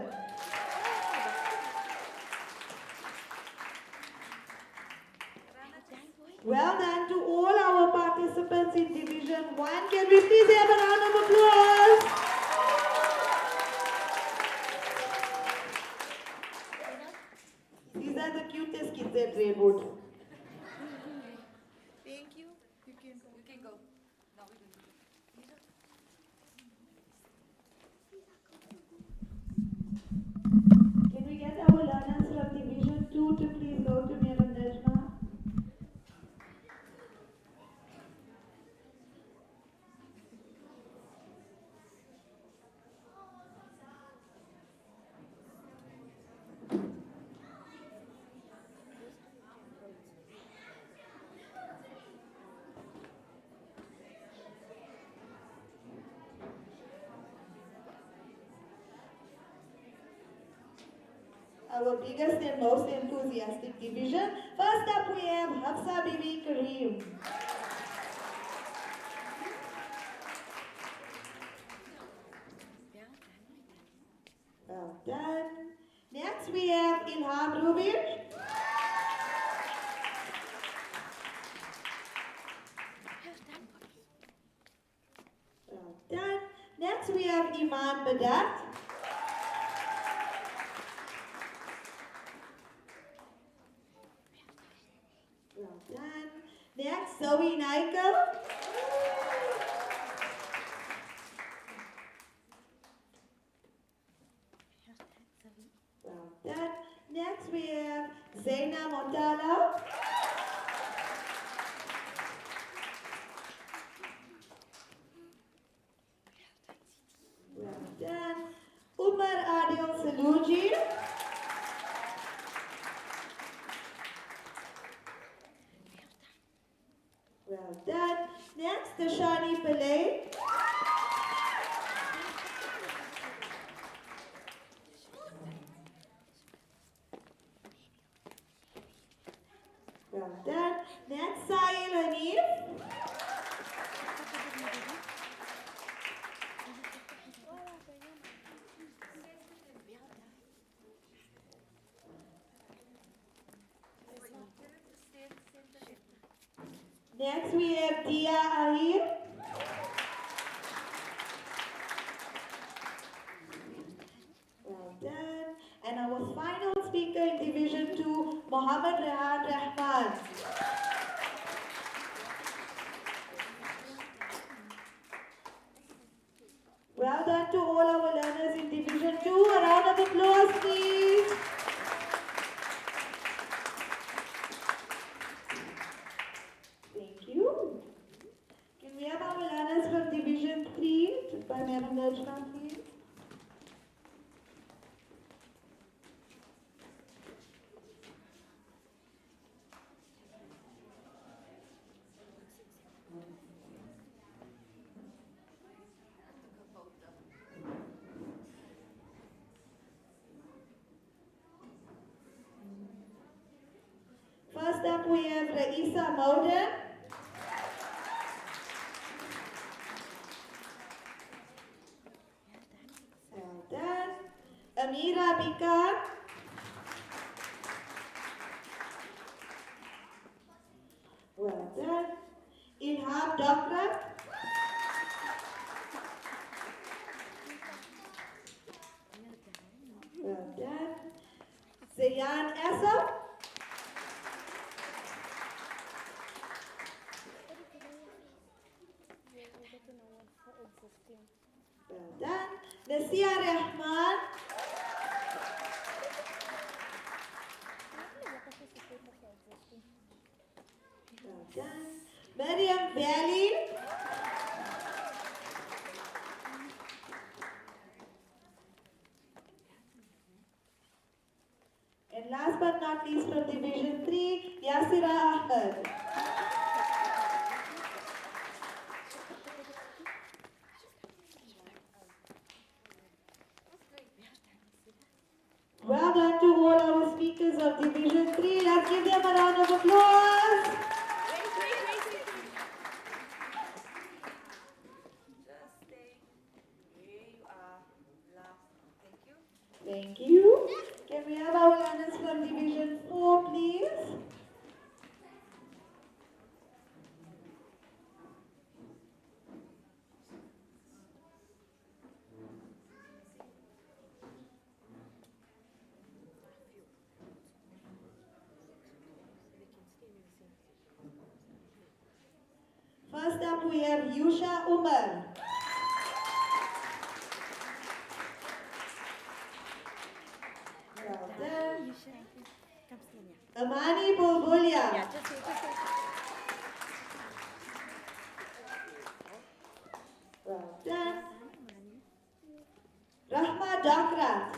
Well done to all our participants in Division 1. Can we please have a round of applause? These are the cutest kids at Redwood. Thank you. You can go. No, we don't. Can we get our learners from Division 2 to please go to Madam Najma? Our biggest and most enthusiastic division. First up we have Hafsa Bibi Kareem. Well done. Next we have Ilham Rubin. Well done. Next we have Iman Badat. Well done. Next, Zoe Nikel. Well done. Next, we have Zaina Montala. Well done. Umar Adil Saluji. Well done. Next, Tashani Pillay. Well done. Next, Sahil Hanif. Next, we have Dia Ahir. Well done. And our final speaker in Division 2, Mohammed Rehan Rahman. Well done to all our learners in Division 2. A round of applause, please. Thank you. Can we have our learners from Division 3 by Madam Najma, please? First up, we have Raisa Maudan. Well done. Amira Bikar. Well done. Ilham Dokrat. Zayan Essa. Well done. Yasira Ahmed. Well done. Maryam Valley. And last but not least from Division 3, Yasira Ahmed. Well done to all our speakers of Division 3. Let's give them a round of applause. Just stay where you are. Last. Thank you. Thank you. Can we have our learners from Division 4, please? First up, we have Yusha Umar. Well done. Amani Bulbulia. Well done. Rahma Dakrat.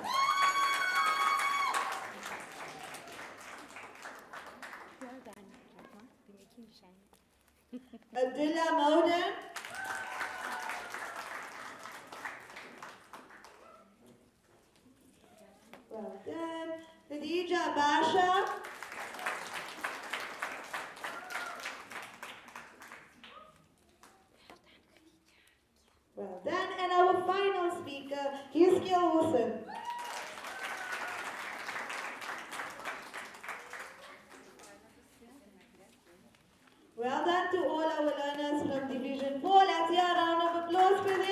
Abdullah Mouden. Well done. Khadija Basha. Well done. And our final speaker, Hiskil Wilson. Well done to all our learners from Division 4. Let's hear a round of applause for them.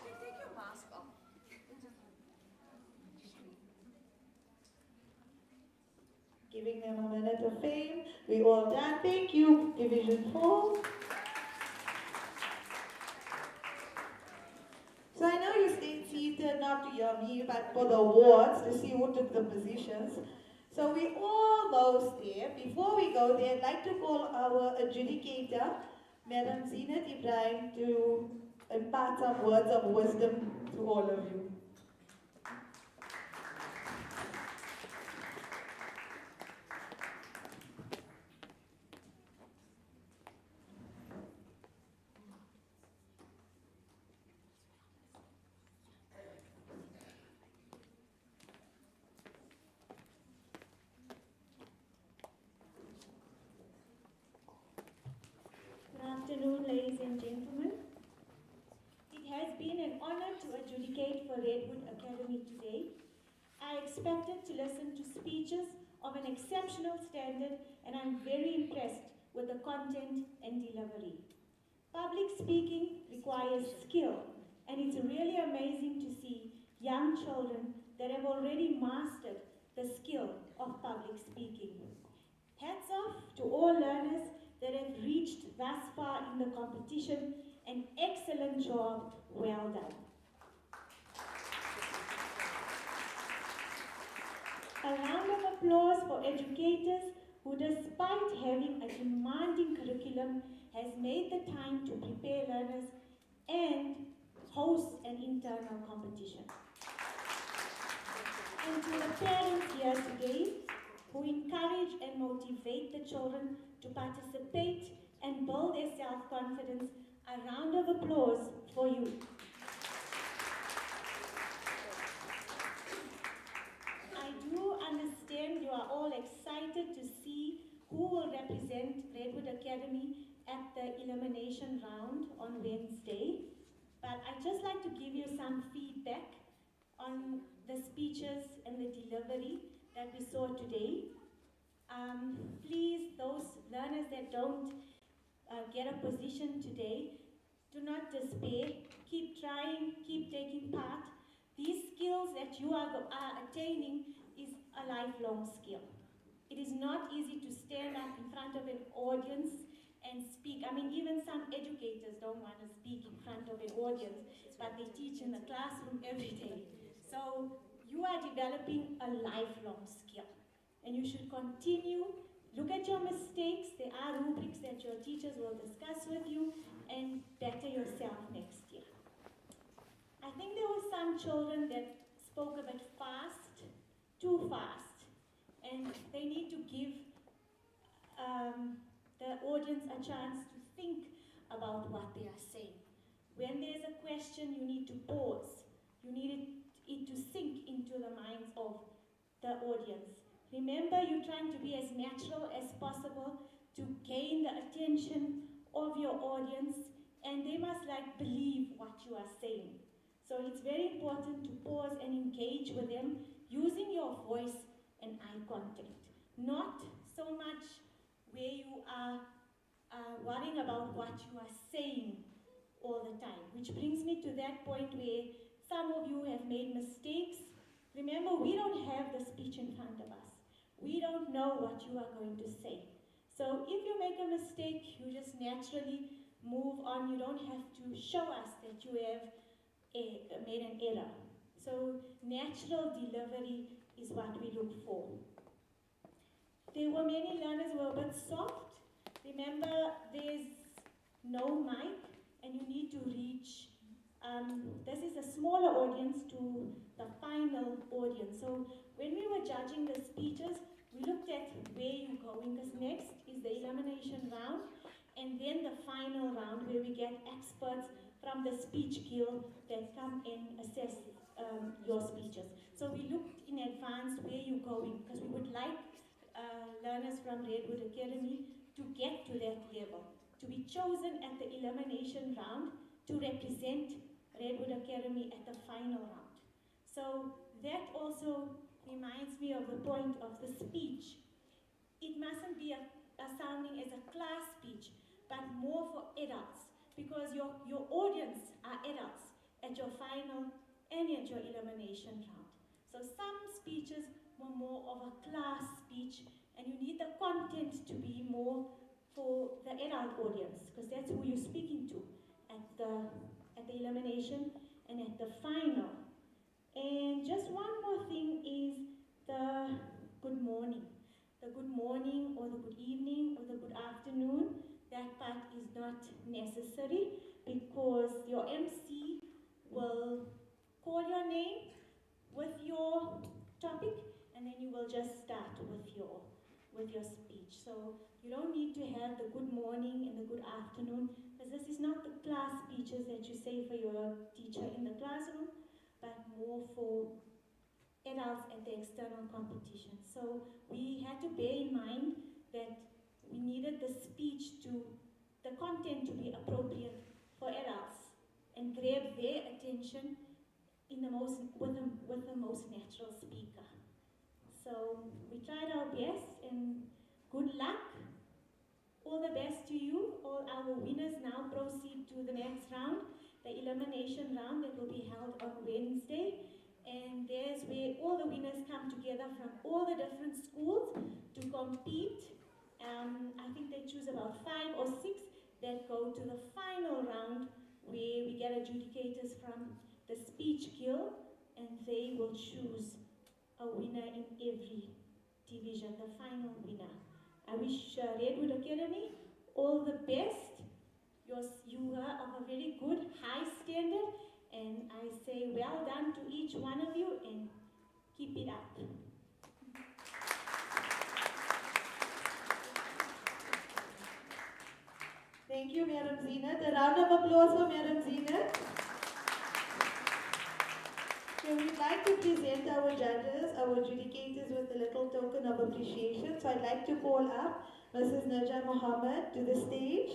Take your mask off. Giving them a minute of fame. We all done. Thank you, Division 4. So I know you stayed seated not to hear me, but for the awards to see who took the positions. So we almost there. Before we go there, I'd like to call our adjudicator, Madam Zenith Ibrahim, to impart some words of wisdom to all of you. Good afternoon, ladies and gentlemen. It has been an honor to adjudicate for Redwood Academy today. I expected to listen to speeches of an exceptional standard, and I'm very impressed with the content and delivery. Public speaking requires skill, and it's really amazing to see young children that have already mastered the skill of public speaking. Hats off to all learners that have reached thus far in the competition. An excellent job, well done. A round of applause for educators who, despite having a demanding curriculum, has made the time to prepare learners and host an internal competition. And to the parents here today who encourage and motivate the children to participate and build their self-confidence, a round of applause for you. I do understand you are all excited to see who will represent Redwood Academy at the Elimination Round on Wednesday. But I'd just like to give you some feedback on the speeches and the delivery that we saw today. Please, those learners that don't get a position today, Do not despair. Keep trying, keep taking part. These skills that you are attaining is a lifelong skill. It is not easy to stand up in front of an audience and speak. I mean, even some educators don't want to speak in front of an audience, but they teach in the classroom every day. So you are developing a lifelong skill, and you should continue. Look at your mistakes. There are rubrics that your teachers will discuss with you, and better yourself next year. I think there were some children that spoke a bit fast, too fast, and they need to give the audience a chance to think about what they are saying. When there's a question, you need to pause. You need it to sink into the minds of the audience. Remember, you're trying to be as natural as possible to gain the attention of your audience, and they must believe what you are saying. So it's very important to pause and engage with them using your voice and eye contact. Not so much where you are worrying about what you are saying all the time, which brings me to that point where some of you have made mistakes. Remember, we don't have the speech in front of us. We don't know what you are going to say. So if you make a mistake, you just naturally move on. You don't have to show us that you have made an error. So natural delivery is what we look for. There were many learners who were a bit soft. Remember, there's no mic, and you need to reach. This is a smaller audience to the final audience. So when we were judging the speeches, we looked at where you're going, because next is the elimination round, and then the final round where we get experts from the speech guild that come and assess your speeches. So we looked in advance where you're going, because we would like learners from Redwood Academy to get to that level, to be chosen at the elimination round to represent Redwood Academy at the final round. So that also reminds me of the point of the speech. It mustn't be sounding as a class speech, but more for adults, because your audience are adults at your final and at your elimination round. So some speeches were more of a class speech, and you need the content to be more for the adult audience, because that's who you're speaking to at the elimination and at the final. And just one more thing is the good morning. The good morning or the good evening or the good afternoon, that part is not necessary, because your MC will call your name with your topic, and then you will just start with your speech. So you don't need to have the good morning and the good afternoon, because this is not the class speeches that you say for your teacher in the classroom, but more for adults at the external competition. So we had to bear in mind that we needed the speech the content to be appropriate for adults and grab their attention with the most natural speaker. So we tried our best, and good luck. All the best to you. All our winners now proceed to the next round, the elimination round that will be held on Wednesday. And there's where all the winners come together from all the different schools to compete. I think they choose about 5 or 6 that go to the final round, where we get adjudicators from the speech guild, and they will choose a winner in every division, the final winner. I wish Redwood Academy all the best. You are of a very good, high standard, and I say well done to each one of you, and keep it up. Thank you, Madam Zenith. A round of applause for Madam Zenith. So we'd like to present our judges, our adjudicators, with a little token of appreciation. So I'd like to call up Mrs. Najah Mohammed to the stage.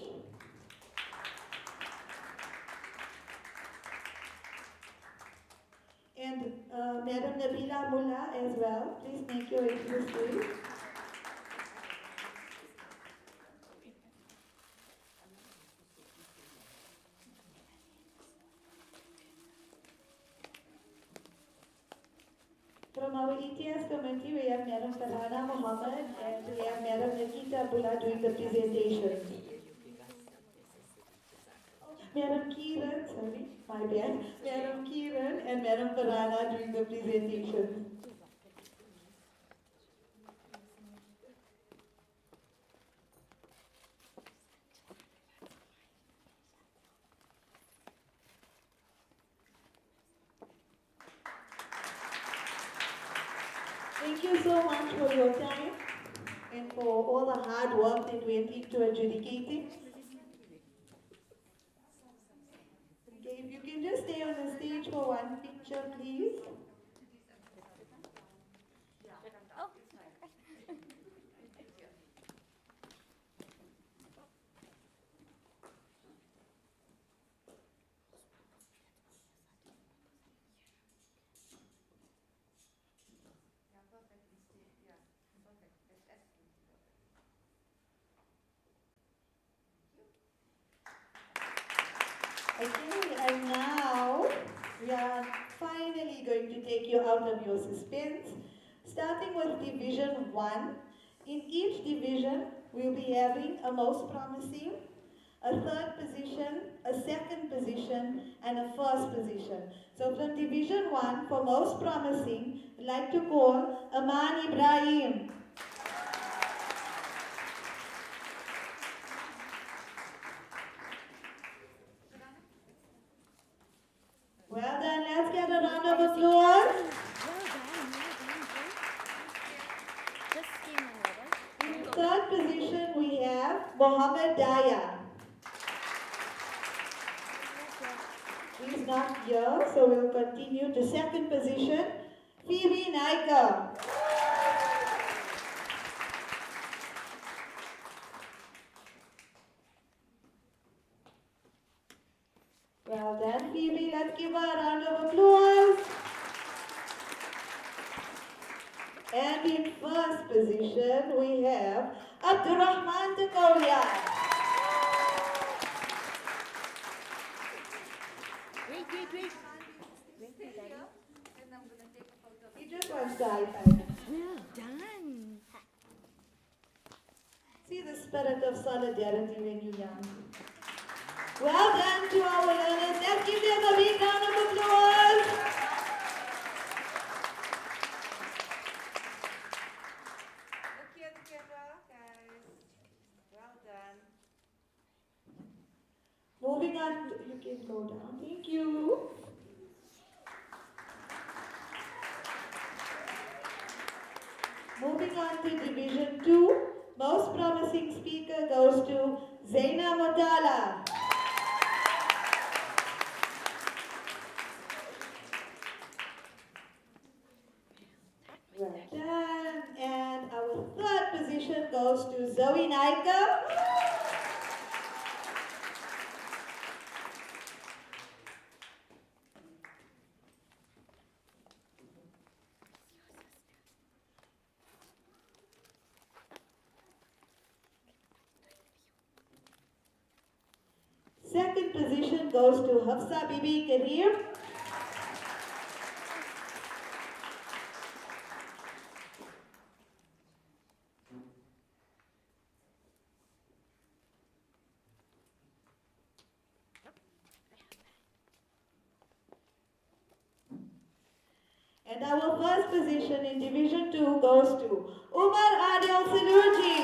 And Madam Nabila Mullah as well. Please make your way to the stage. committee, we have Madam Farhana Mohammed and we have Madam Nikita Abdullah doing the presentation. Madam Kiran, sorry, my bad. Madam Kiran and Madam Farhana doing the presentation. Thank you so much for your time and for all the hard work that went into adjudicating. Okay, if you can just stay on the stage for one picture, please. Okay, and now we are finally going to take you out of your suspense, starting with Division 1. In each division, we'll be having a most promising, a third position, a second position, and a first position. So from Division 1, for most promising, I'd like to call Aman Ibrahim. Well done, let's get a round of applause. In third position, we have Mohammed Daya. He's not here, so we'll continue to second position, Phoebe Naika. Well done, Phoebe. Let's give her a round of applause. And in first position, we have Abdurrahman Takawia. Wait. He just wants to high five. Well done. See the spirit of solidarity when you're young. Well done to our learners. Let's give them a big round of applause. Look here together, guys. Well done. Moving on, you can go down. Thank you. Moving on to Division 2, most promising speaker goes to Zaina Motala. Well done. And our third position goes to Zoe Naika. Second position goes to Hafsa Bibi Kareem. And our first position in Division 2 goes to Umar Adil Saluji.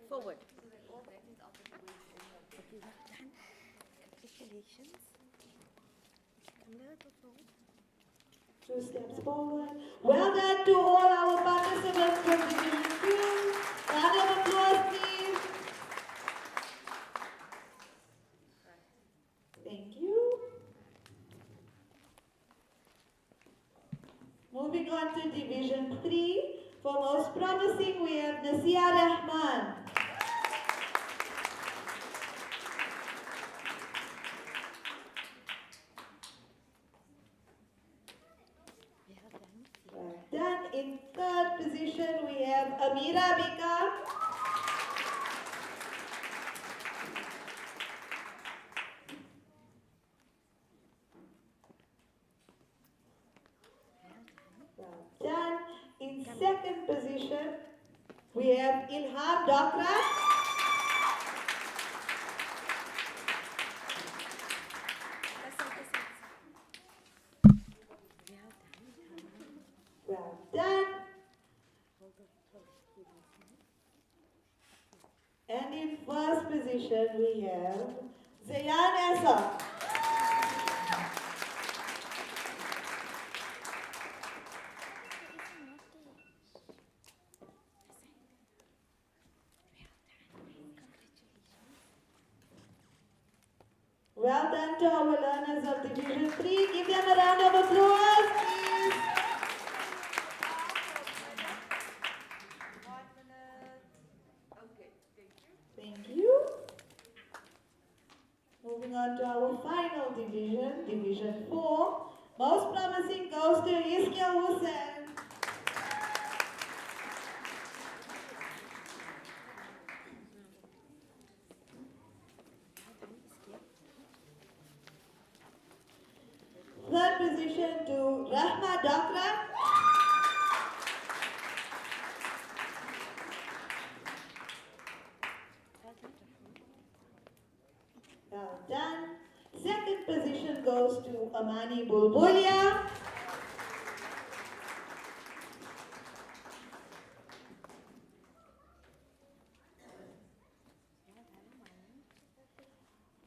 Forward. Congratulations. Two steps forward. Well done to all our participants from Division 2. Round of applause, please. Thank you. Moving on to Division 3. For most promising, we have Yasira Ahmed. Done. In third position, we have Amira Bika. Well done. In second position, we have Ilham Dokra. Well done. And in first position, we have Zayan Essa. Well done to our learners of Division 3. Give them a round of applause, please. 1 minute. Okay, thank you. Thank you. Moving on to our final division, Division 4. Most promising goes to Iskil Hussain. Third position to Rahma Dakra. Well done. Second position goes to Amani Bulbulia.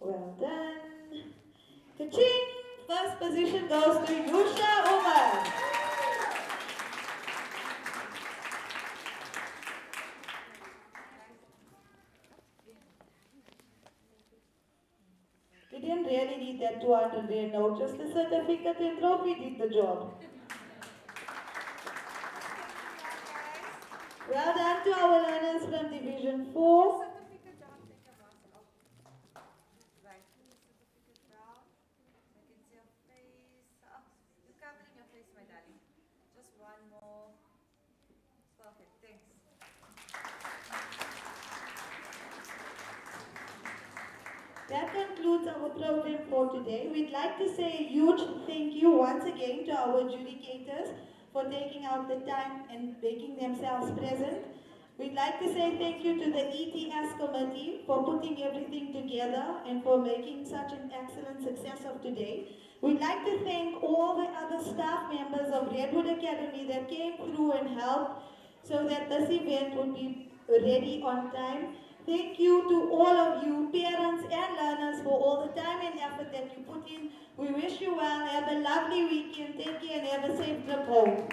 Well done. Ka-ching! First position goes to Yusha Umar. You didn't really need that 200 rand note, just the certificate and trophy did the job. Well done to our learners from Division 4. Certificate down, take a mask off. Right. Certificate down. I can see your face. You're covering your face, my darling. Just one more. Perfect, thanks. That concludes our program for today. We'd like to say a huge thank you once again to our adjudicators for taking out the time and making themselves present. We'd like to say thank you to the ETS committee for putting everything together and for making such an excellent success of today. We'd like to thank all the other staff members of Redwood Academy that came through and helped so that this event would be ready on time. Thank you to all of you, parents and learners, for all the time and effort that you put in. We wish you well. Have a lovely weekend. Take care and have a safe trip home.